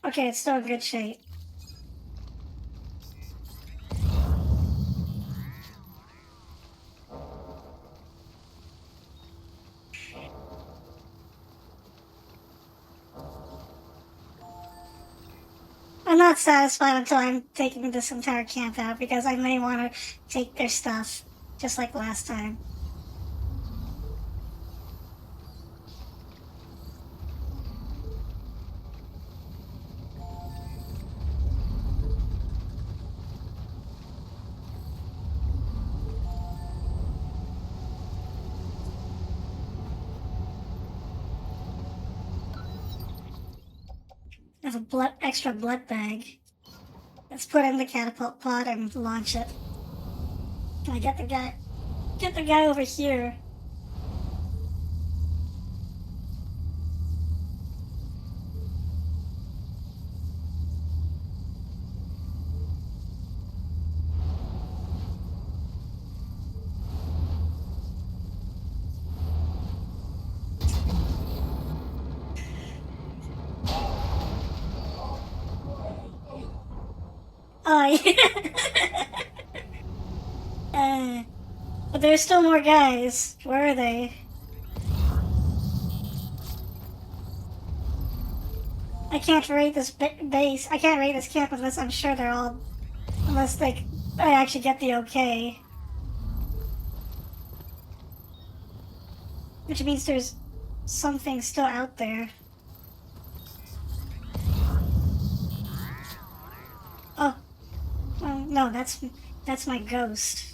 Okay, it's still in good shape. I'm not satisfied until I'm taking this entire camp out because I may want to take their stuff, just like last time. There's a extra blood bag. Let's put it in the catapult pod and launch it. Can I get the guy? Get the guy over here. Oh, yeah. But there's still more guys. Where are they? I can't raid this base. I can't raid this camp unless I'm sure they're all... Unless I actually get the okay. Which means there's something still out there. Oh. Well, no, that's my ghost.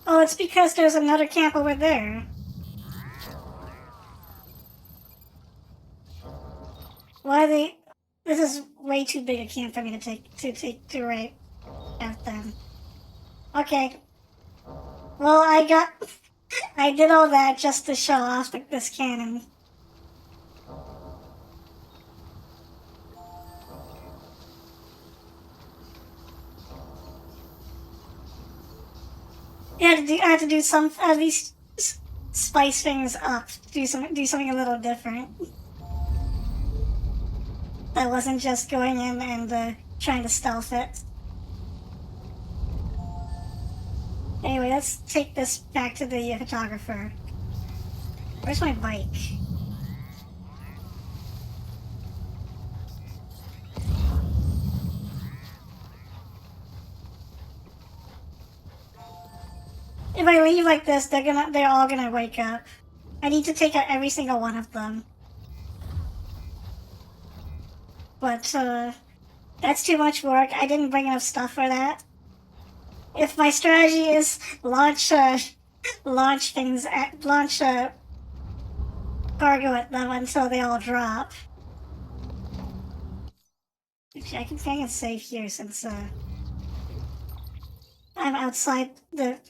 Oh, it's because there's another camp over there. Why they... This is way too big a camp for me to raid at them. Okay. Well, I did all that just to show off this cannon. I had to do some, at least spice things up. Do something a little different. I wasn't just going in and trying to stealth it. Anyway, let's take this back to the photographer. Where's my bike? If I leave like this, they're all gonna wake up. I need to take out every single one of them. but that's too much work. I didn't bring enough stuff for that. If my strategy is launch cargo at them until they all drop. Actually, I can save here since I'm outside the.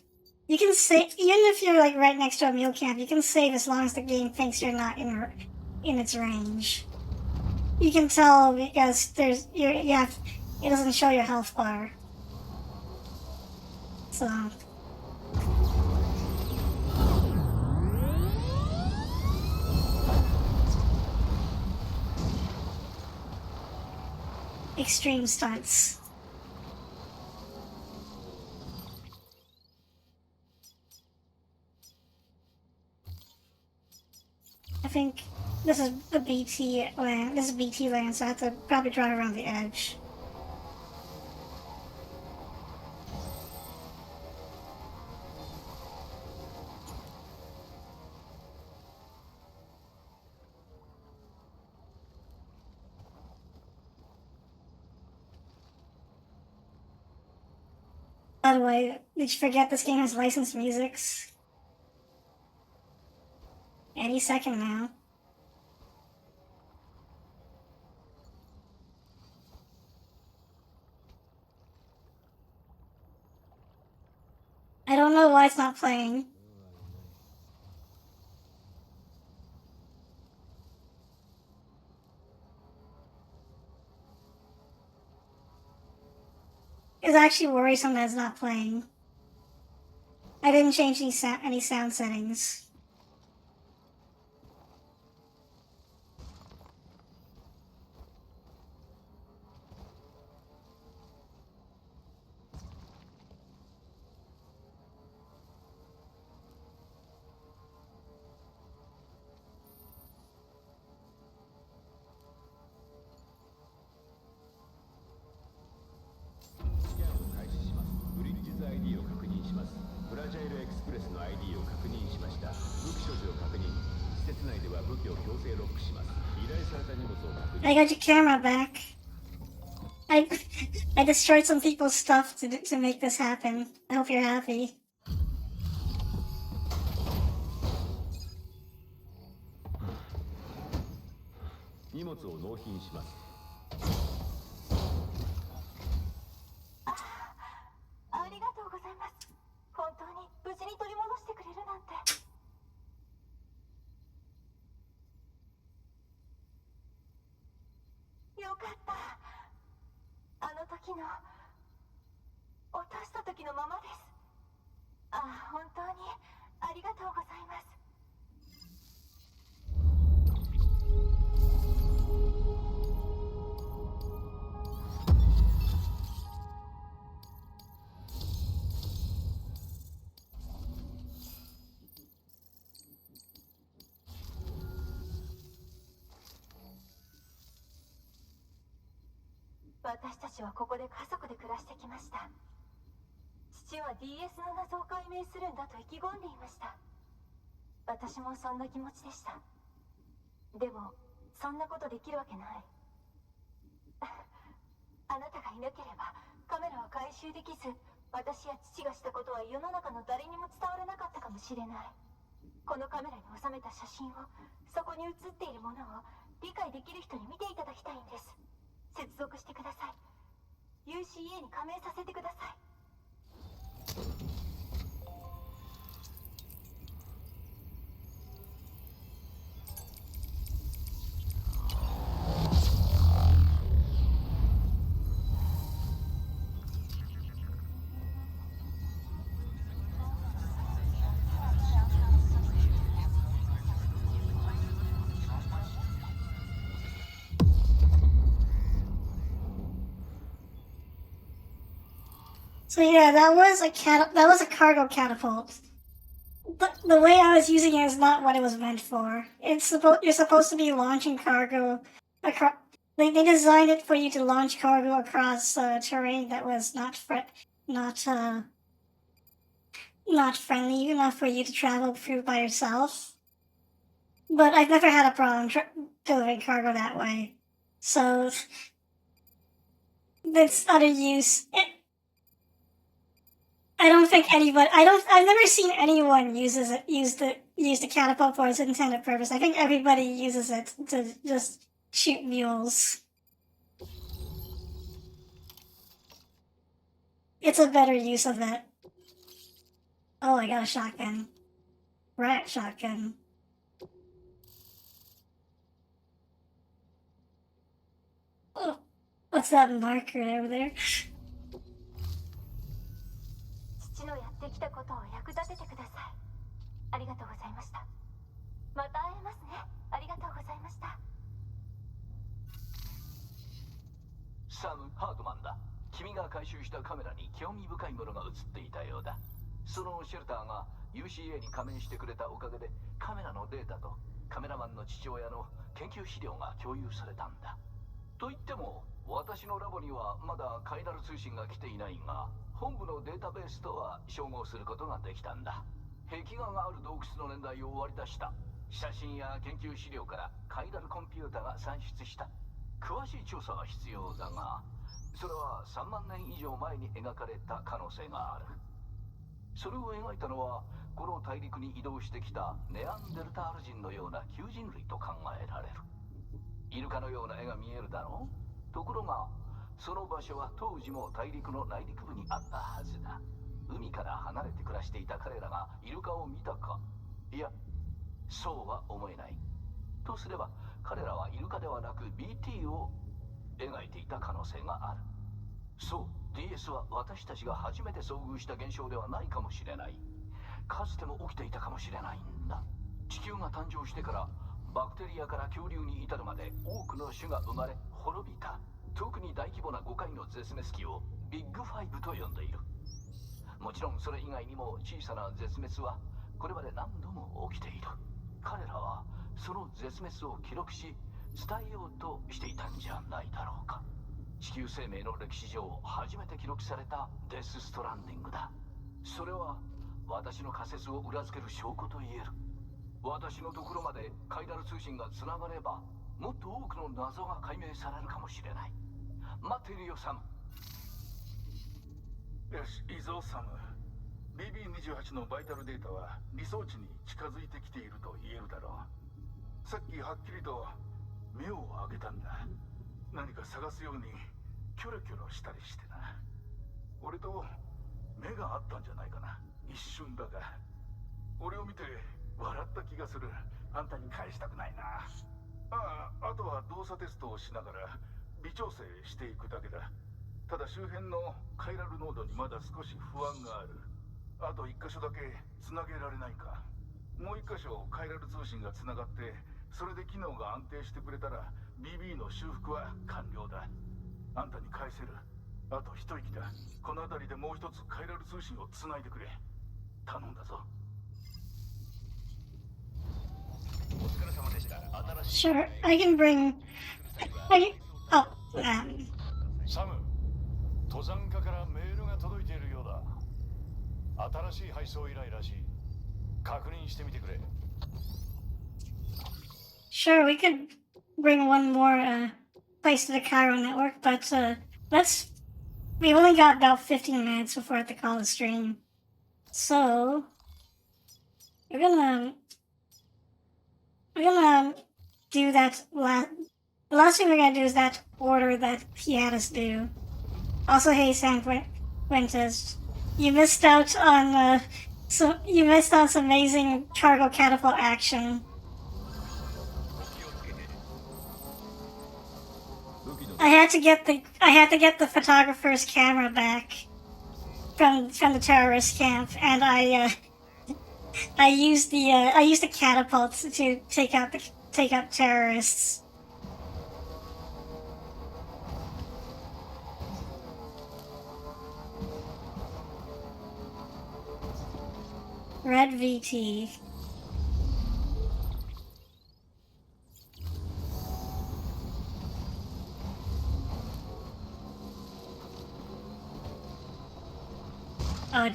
You can save even if you're like right next to a mule camp. You can save as long as the game thinks you're not in its range. You can tell because there's you have it doesn't show your health bar. So. Extreme stunts. I think this is the BT land. This is BT land, so I have to probably drive around the edge. By the way, did you forget this game has licensed musics? Any second now. I don't know why it's not playing. It's actually worrisome that it's not playing. I didn't change any sound settings. ID を確認します。フラジャイルエクスプレスの ID を確認しました。武器所持を確認。施設内では武器を強制ロックします。依頼された荷物を確認。I got your camera back. I destroyed some people's stuff to make this happen. I hope you're happy. 荷物を納品します。ありがとうございます。本当に無事に取り戻してくれるなんて。よかった。あの時の落とした時のままです。本当にありがとうございます。私たちはここで家族で暮らしてきました。父は DS の謎を解明するんだと意気込んでいました。私もそんな気持ちでした。でもそんなことできるわけない。あなたがいなければカメラは回収できず、私や父がしたことは世の中の誰にも伝わらなかったかもしれない。このカメラに収めた写真を、そこに写っているものを理解できる人に見ていただきたいんです。接続してください。 UCA に加盟させてください。So yeah, that was a cargo catapult. The way I was using it is not what it was meant for. You're supposed to be launching cargo across. They designed it for you to launch cargo across terrain that was not friendly enough for you to travel through by yourself. But I've never had a problem delivering cargo that way. So that's other use. I don't think anyone. I've never seen anyone use the catapult for its intended purpose. I think everybody uses it to just shoot mules. It's a better use of it. Oh, I got a shotgun. Rat shotgun. Oh, what's that marker over there? 父のやってきたことを役立ててください。ありがとうございました。また会えますね。ありがとうございました。サム・ハートマンだ。君が回収したカメラに興味深いものが映っていたようだ。そのシェルターが UCA に加盟してくれたおかげでカメラのデータとカメラマンの父親の研究資料が共有されたんだ。と言っても私のラボにはまだカイラル通信が来ていないが、本部のデータベースとは照合することができたんだ。壁画がある洞窟の年代を割り出した写真や研究資料からカイラルコンピュータが算出した。詳しい調査は必要だが、それは3万年以上前に描かれた可能性がある。それを描いたのはこの大陸に移動してきたネアンデルタール人のような旧人類と考えられる。イルカのような絵が見えるだろう。ところがその場所は当時も大陸の内陸部にあったはずだ。海から離れて暮らしていた彼らがイルカを見たか、いやそうは思えない。とすれば彼らはイルカではなく BT を描いていた可能性がある。そう、 DS は私たちが初めて遭遇した現象ではないかもしれない。かつても起きていたかもしれないんだ。地球が誕生してからバクテリアから恐竜に至るまで多くの種が生まれ滅びた。特に大規模な5回の絶滅期をビッグファイブと呼んでいる。もちろんそれ以外にも小さな絶滅はこれまで何度も起きている。彼らはその絶滅を記録し伝えようとしていたんじゃないだろうか。地球生命の歴史上初めて記録されたデス・ストランディングだ。それは私の仮説を裏付ける証拠と言える。私のところまでカイラル通信がつながればもっと多くの謎が解明されるかもしれない。待っているよサム。よし、いいぞサム。 BB28 のバイタルデータは理想値に近づいてきていると言えるだろう。さっきはっきりと目を上げたんだ。何か探すようにキョロキョロしたりしてな。俺と目があったんじゃないかな、一瞬だが。俺を見て笑った気がする。あんたに返したくないな。あとは動作テストをしながら微調整していくだけだ。ただ周辺のカイラルノードにまだ少し不安がある。あと1箇所だけつなげられないか。もう1箇所カイラル通信がつながってそれで機能が安定してくれたら BB の修復は完了だ。あんたに返せる。あと一息だ。この辺りでもう一つカイラル通信をつないでくれ。頼んだぞ。 Sure, I can bring. Oh, サム、登山家からメールが届いているようだ。新しい配送依頼らしい。確認してみてくれ。sure, we could bring one more place to the Cairo network, but we only got about 15 minutes before I have to call the stream. So, we're gonna do that the last thing we're gonna do is that order that he had us do. Also, hey San Fuentes, you missed out on some amazing cargo catapult action. I had to get the photographer's camera back from the terrorist camp, and I used the catapult to take out terrorists. Red VT. Oh,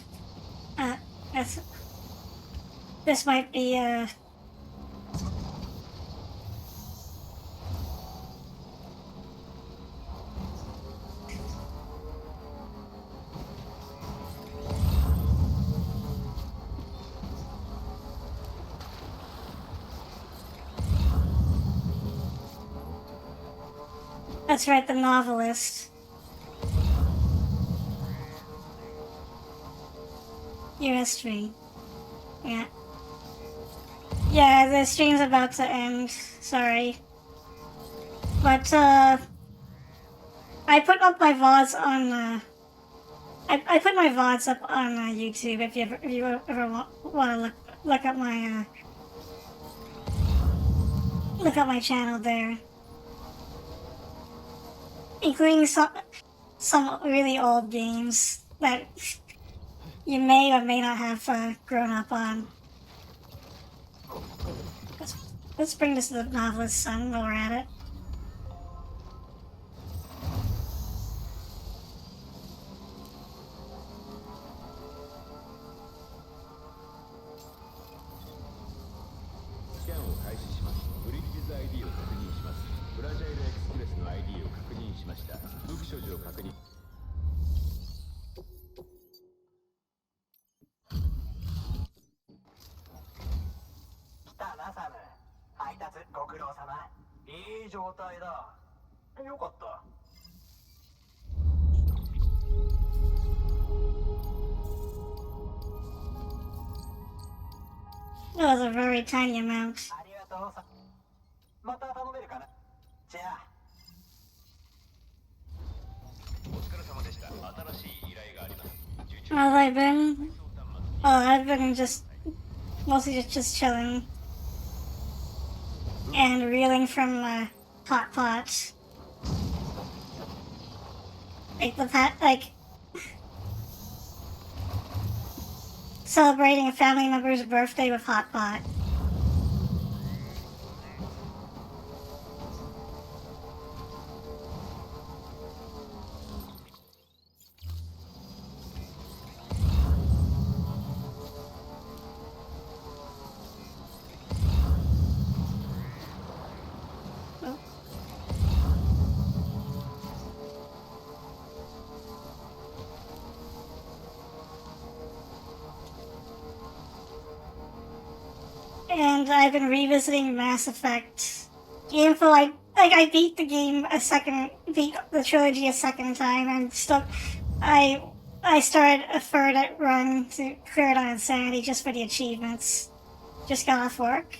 this might be That's right, the novelist. US stream. Yeah. Yeah, the stream's about to end. Sorry. But, I put up my VODs on, I put my VODs up on YouTube if you ever want to look up my channel there, including some really old games that you may or may not have grown up on. Let's bring this to the novelist's son while we're at it. ID を確認します。フラジャイルエクスプレスの ID を確認しました。武器所持を確認。来たなサム。配達ご苦労様。いい状態だ。よかった。That was a very tiny amount. ありがとうさ。また頼めるかな。じゃあ。お疲れ様でした。新しい依頼があります。How have I been? Oh, I've been mostly just chilling and reeling from hot pot. Celebrating a family member's birthday with hot pot. And I've been revisiting Mass Effect. I beat the game beat the trilogy a second time, and I started a third run to clear it on Insanity just for the achievements. Just got off work.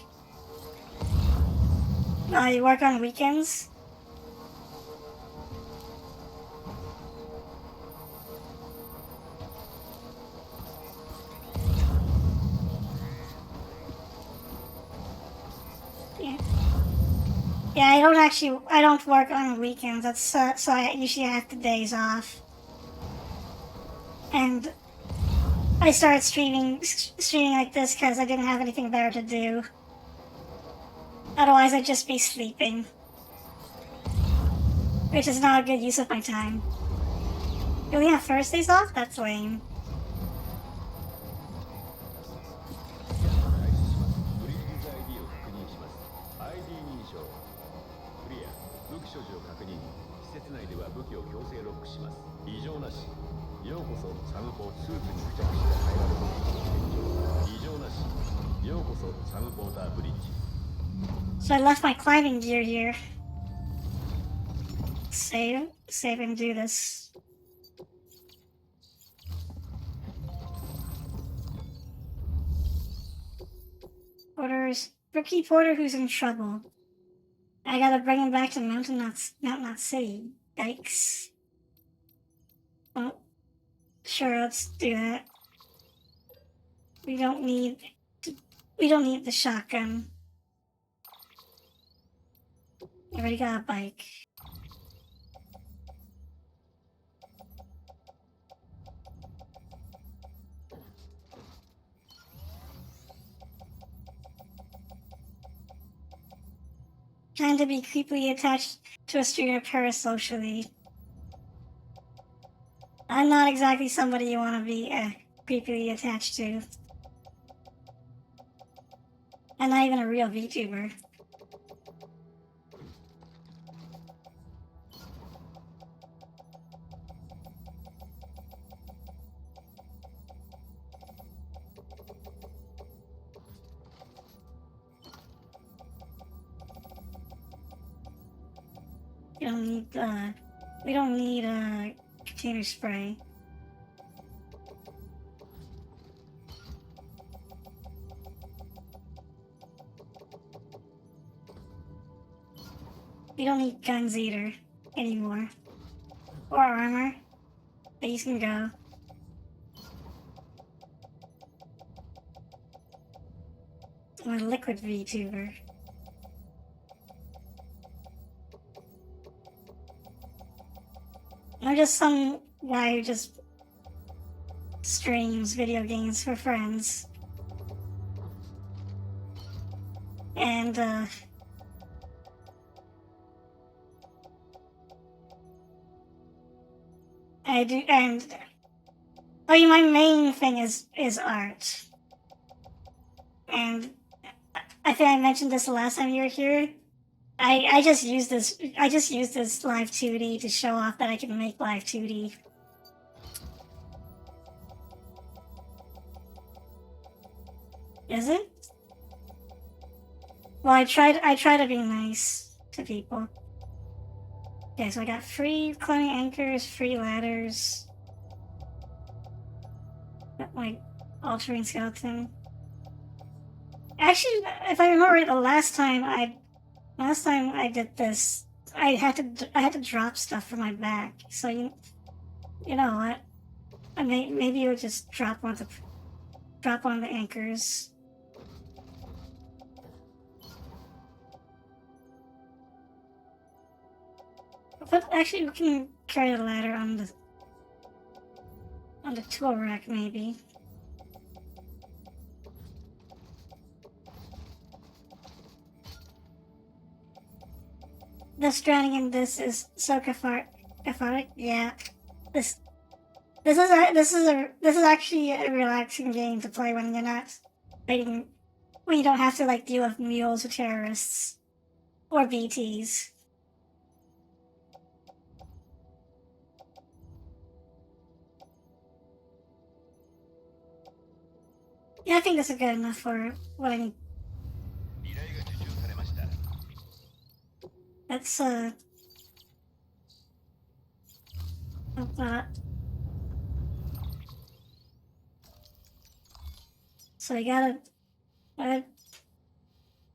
You work on weekends? Yeah, I don't work on weekends. That's so I usually have the days off. And I started streaming like this because I didn't have anything better to do. Otherwise, I'd just be sleeping, which is not a good use of my time. You only have Thursdays off? That's lame. So I left my climbing gear here. Save and do this. Rookie Porter who's in trouble. I gotta bring him back to Mountain Knot City. Yikes. Well, sure, let's do that. We don't need the shotgun. I already got a bike. Trying to be creepily attached to a streamer parasocially. I'm not exactly somebody you want to be creepily attached to. I'm not even a real VTuber. We don't need container spray. We don't need guns either anymore. Or armor. These can go. I'm a liquid VTuber. I'm just some guy who just streams video games for friends. And, I do, and, oh yeah, my main thing is art. And I think I mentioned this the last time you were here. I just used this live 2D to show off that I can make live 2D. Is it? Well, I try to be nice to people. Okay, so I got free climbing anchors, free ladders. Got my altering skeleton. Actually, if I remember right, the last time I did this, I had to drop stuff from my back. So you know what? Maybe you'll just drop one of the anchors. But actually, we can carry the ladder on the tool rack, maybe. The Stranding in this is so cathartic. Yeah, this is actually a relaxing game to play when you're not fighting, when you don't have to like deal with mules or terrorists or BTs. Yeah, I think this is good enough for what I need. Let's hope not. So I gotta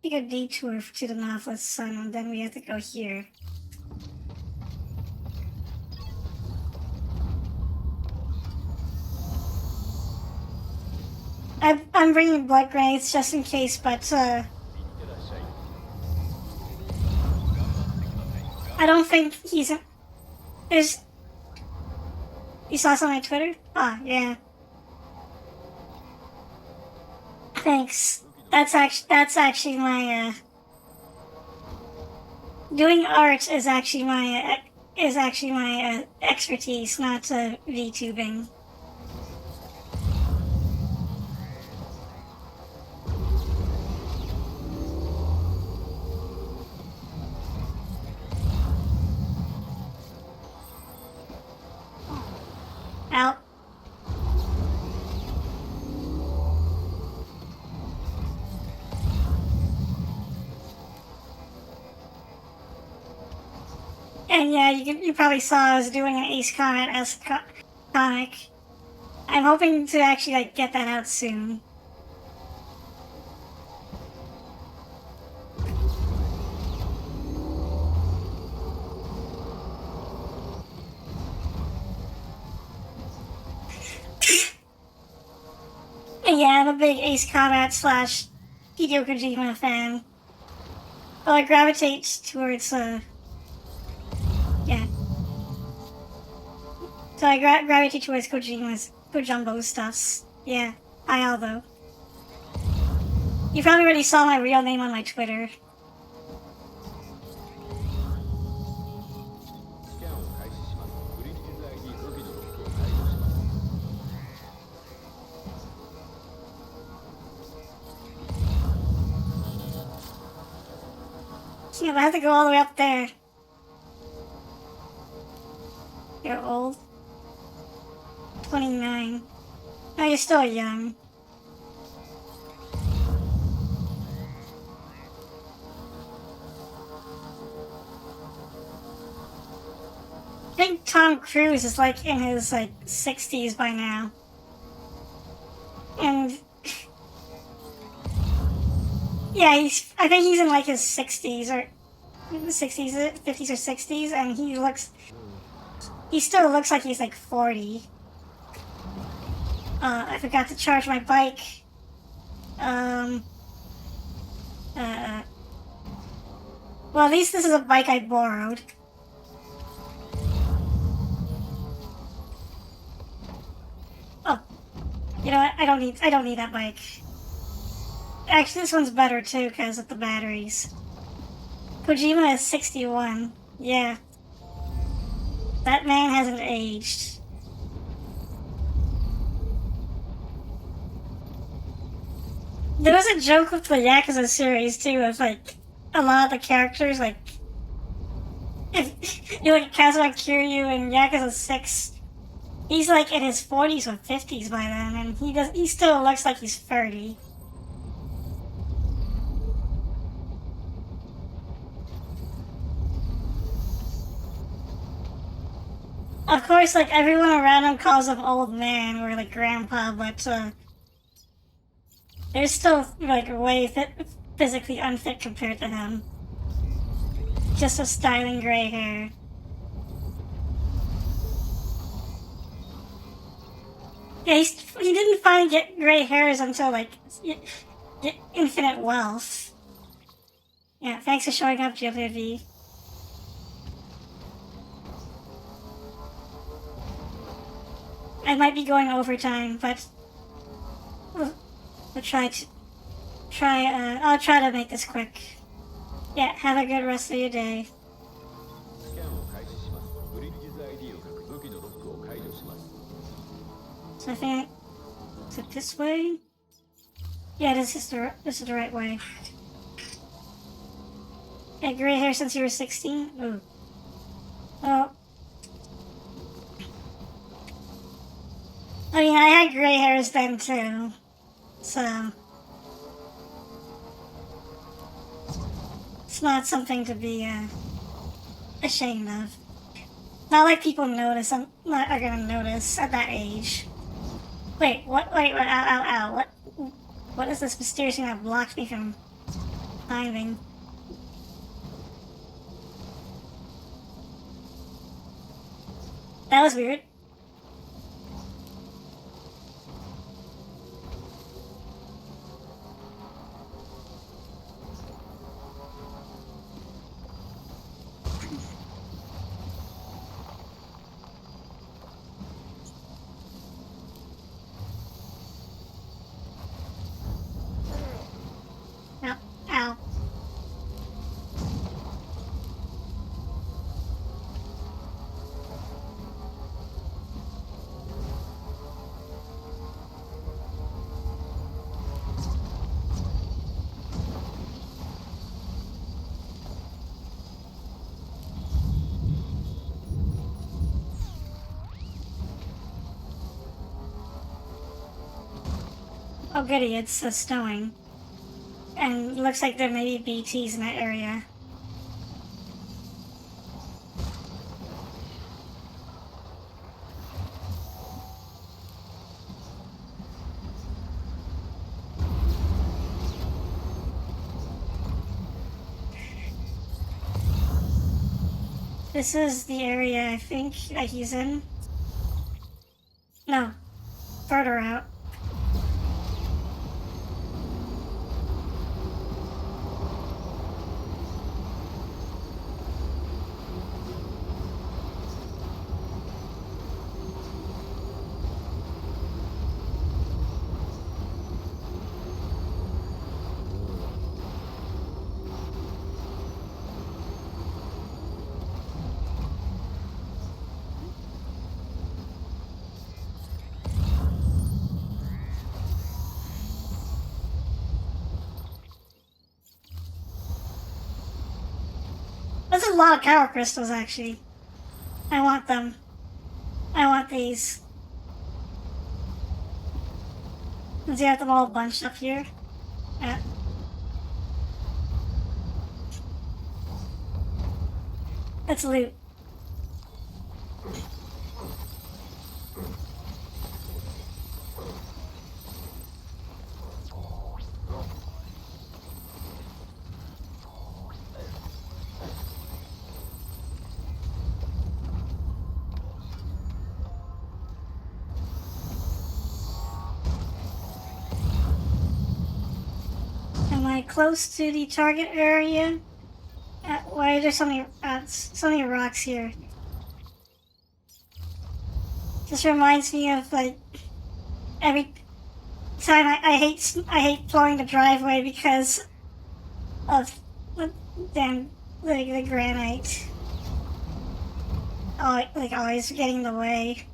take a detour to the northwest sun, and then we have to go here. I'm bringing blood grenades just in case, but I don't think he's. There's. You saw something on Twitter? Ah, yeah. Thanks. That's actually my doing art is actually my expertise, not VTubing. Out. And yeah, you probably saw I was doing an Ace Comet-esque comic. I'm hoping to actually like get that out soon. Yeah, I'm a big Ace Combat / Hideo Kojima fan. Well, I gravitate towards yeah. So I gravitate towards Kojumbo stuffs. Yeah, hi Aldo. You probably already saw my real name on my Twitter. Yeah, but I have to go all the way up there. You're old. 29. No, you're still young. think Tom Cruise is like in his like 60s by now. And yeah, I think he's in like his 60s or 60s, 50s or 60s, and he still looks like he's like 40. I forgot to charge my bike. Well, at least this is a bike I borrowed. Oh, you know what? I don't need that bike. Actually, this one's better too because of the batteries. Kojima is 61. Yeah. That man hasn't aged. There was a joke with the Yakuza series too of like a lot of the characters, like if you look at Kazuma Kiryu in Yakuza 6, he's like in his 40s or 50s by then, and he still looks like he's 30. Of course, like everyone around him calls him old man or like grandpa, but they're still like way physically unfit compared to him. Just with styling gray hair. Yeah, he didn't finally get gray hairs until like infinite wealth. Yeah, thanks for showing up, GWV. I might be going overtime, but we'll I'll try to make this quick. Yeah, have a good rest of your day. スキャンを開始します。ブリッジズ ID を書く武器のロックを解除します。 So I think, is it this way? Yeah, this is the right way. Yeah, gray hair since you were 16? Ooh. Oh. I mean, I had gray hairs then too. So. It's not something to be ashamed of. Not like people are gonna notice at that age. Wait, what? Wait, ow. What is this mysterious thing that blocked me from climbing? That was weird. Ow. Oh goody, it's snowing. And looks like there may be BTs in that area. This is the area I think that he's in. No, further out. There's a lot of power crystals, actually. I want them. I want these. Does he have them all bunched up here? Yeah. Let's loot. I close to the target area? Why are there so many rocks here? This reminds me of like every time I hate blowing the driveway because of damn the granite. Oh, like always getting in the way.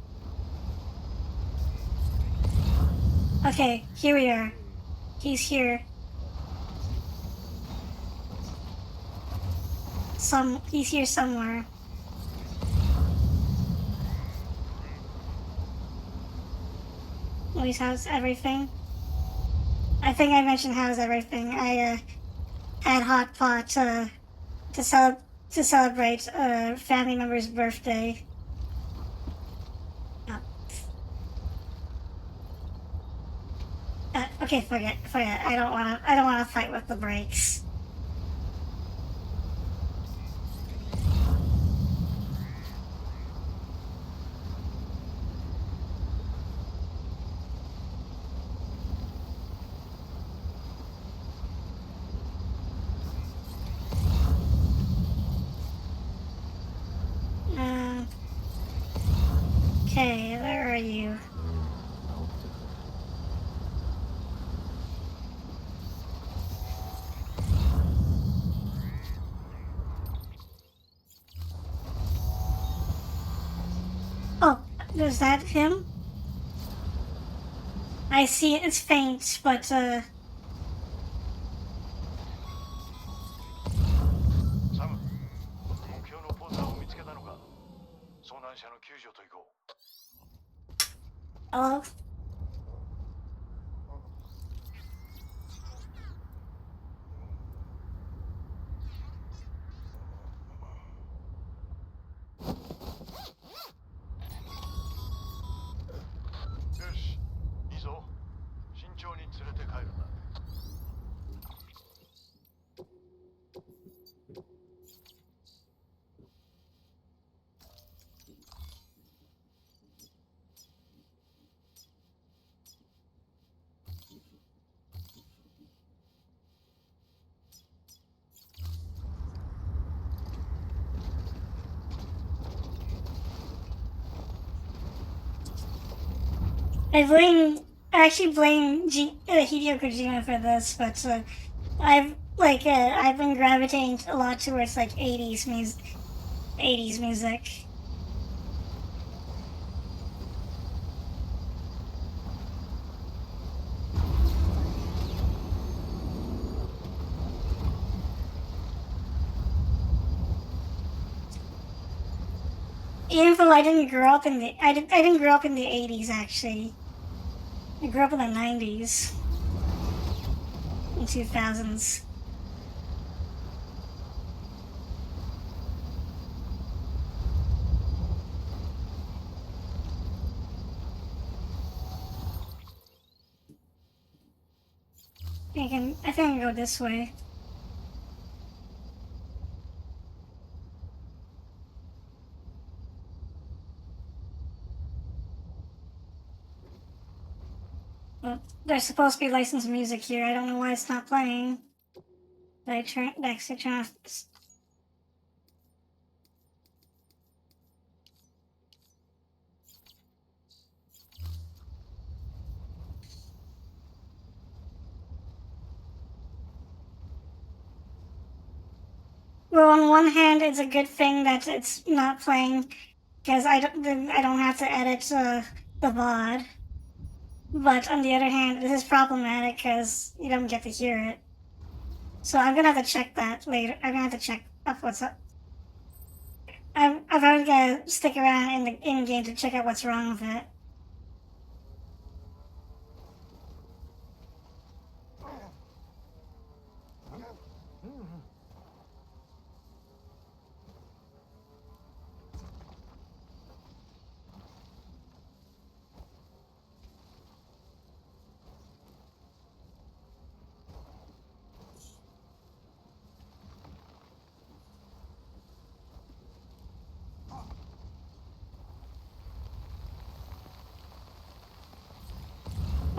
Okay, here we are. He's here. He's here somewhere. Always how's everything? I think I mentioned how's everything. I had hot pot to celebrate a family member's birthday. Oh. Okay, forget. I don't wanna fight with the brakes. Okay, where are you? Oh, is that him? I see it's faint, butサム、目標のポーザーを見つけたのか。遭難者の救助と行こう。hello? I actually blame Hideo Kojima for this, but I've been gravitating a lot towards like 80s music. Even though I didn't grow up in the I didn't grow up in the 80s actually. I grew up in the 90s and 2000s. I think I can go this way. Well, there's supposed to be licensed music here. I don't know why it's not playing. Did I actually turn off? Well, on one hand, it's a good thing that it's not playing because I don't have to edit the VOD. But on the other hand, this is problematic because you don't get to hear it. So I'm gonna have to check that later. I'm gonna have to check up what's up. I'm probably gonna stick around in the in-game to check out what's wrong with it.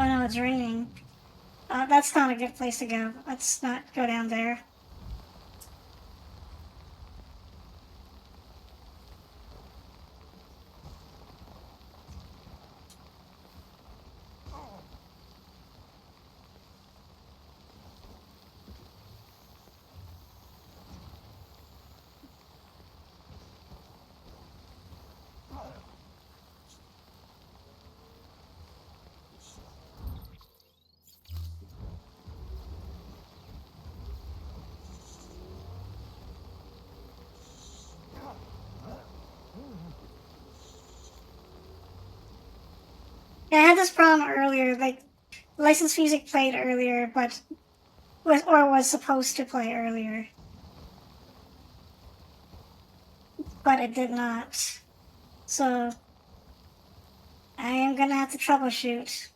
Oh no, it's raining. That's not a good place to go. Let's not go down there. Yeah, I had this problem earlier. Like, licensed music played earlier, but was supposed to play earlier, but it did not. So I am gonna have to troubleshoot.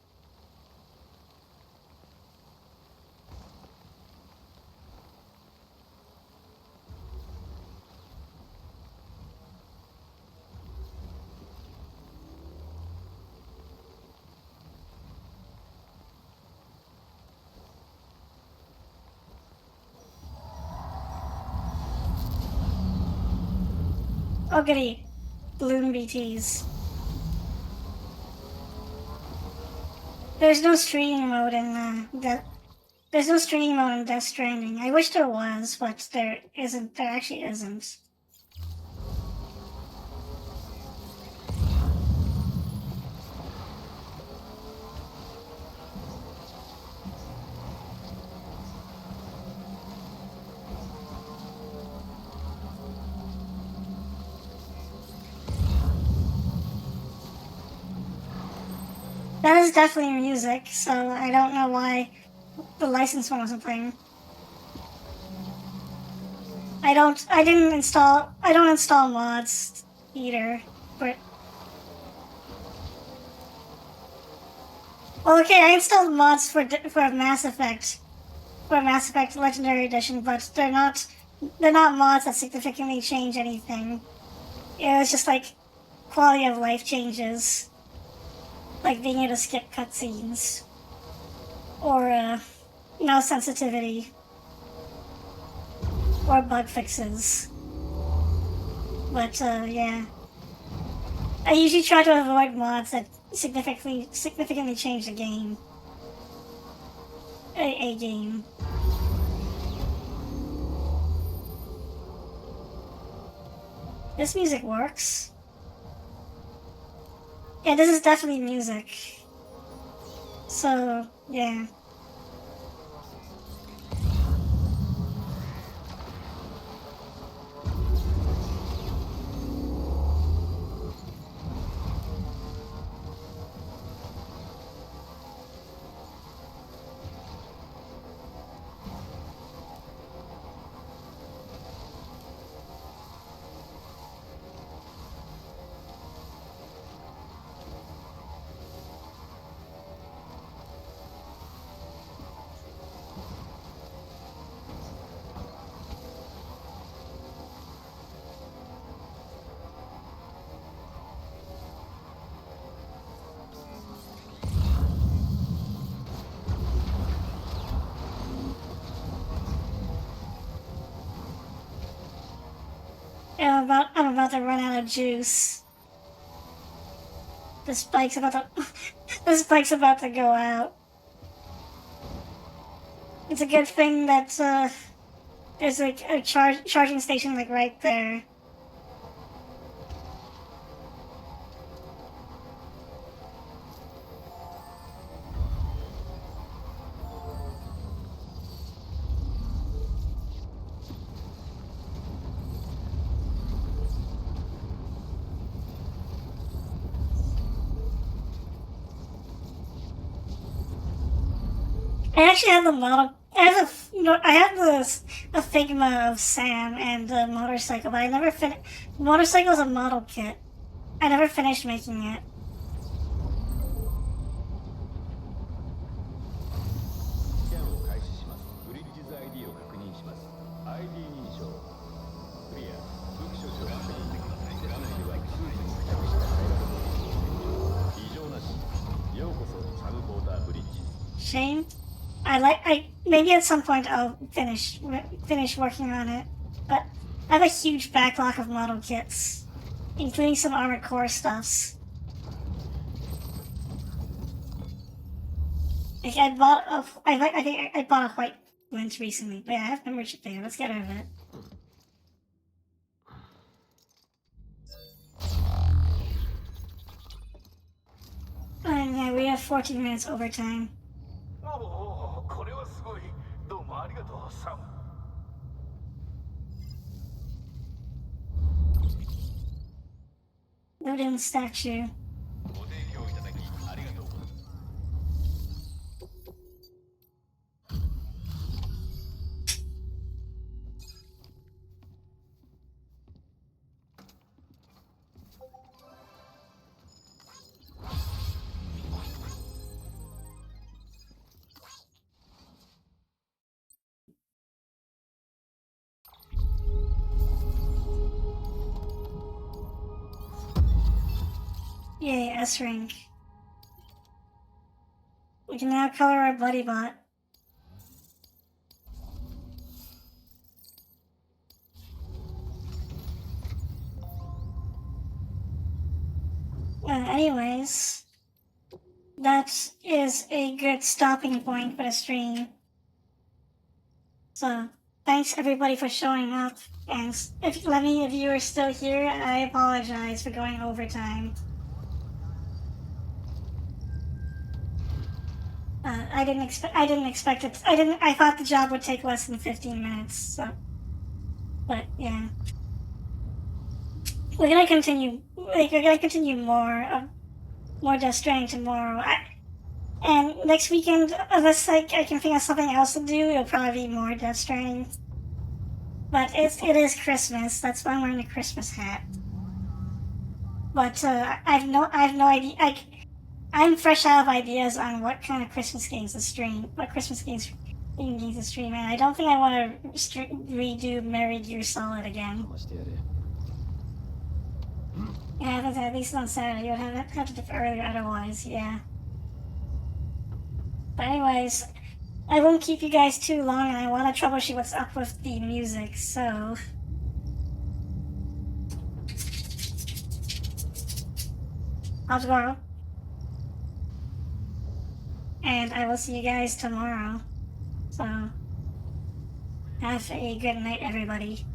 Oh goody, balloon BTs. There's no streaming mode in There's no streaming mode in Death Stranding. I wish there was, but there isn't. There actually isn't. That is definitely music, so I don't know why the licensed one wasn't playing. I don't install mods either, but well, okay, I installed mods for Mass Effect, Legendary Edition, but they're not mods that significantly change anything. It was just like quality of life changes, like being able to skip cutscenes, or no sensitivity, or bug fixes. But yeah, I usually try to avoid mods that significantly change the game. A game. This music works. Yeah, this is definitely music. So, yeah. I'm about to run out of juice. The spike's about to the spike's about to go out. It's a good thing that there's like a charging station like right there. I actually have the model. I have a Figma of Sam and the motorcycle, but I never finished. Motorcycle's a model kit. I never finished making it. スキャンを開始します。ブリッジズ ID を確認します。ID 認証。クリア。武器所持を確認。画面ではスーツに付着した回路の異常なし。ようこそサムポーターブリッジ。Shame. I maybe at some point I'll finish working on it, but I have a huge backlog of model kits, including some Armored Core stuffs. Like I think I bought a white lens recently, but yeah, I have membership there. Let's get over it. And yeah, we have 14 minutes overtime. おお、これはすごい。どうもありがとう、サム。Loading statue. ご提供いただきありがとうございます。Yay, S rank. We can now color our buddy bot. Anyways, that is a good stopping point for the stream. So, thanks everybody for showing up. And if Lemmy, if you are still here, I apologize for going overtime. I didn't expect it. I thought the job would take less than 15 minutes. So, but yeah, we're gonna continue. We're gonna continue more Death Stranding tomorrow. And next weekend, unless I can think of something else to do, it'll probably be more Death Stranding. But it is Christmas. That's why I'm wearing a Christmas hat. But I have no idea. I'm fresh out of ideas on what kind of Christmas games to stream. What Christmas games to stream, and I don't think I want to redo Merry Gear Solid again. Yeah, at least on Saturday. You would have to do it earlier otherwise. Yeah. But anyways, I won't keep you guys too long, and I want to troubleshoot what's up with the music. So. How's it going? And I will see you guys tomorrow. So, have a good night, everybody.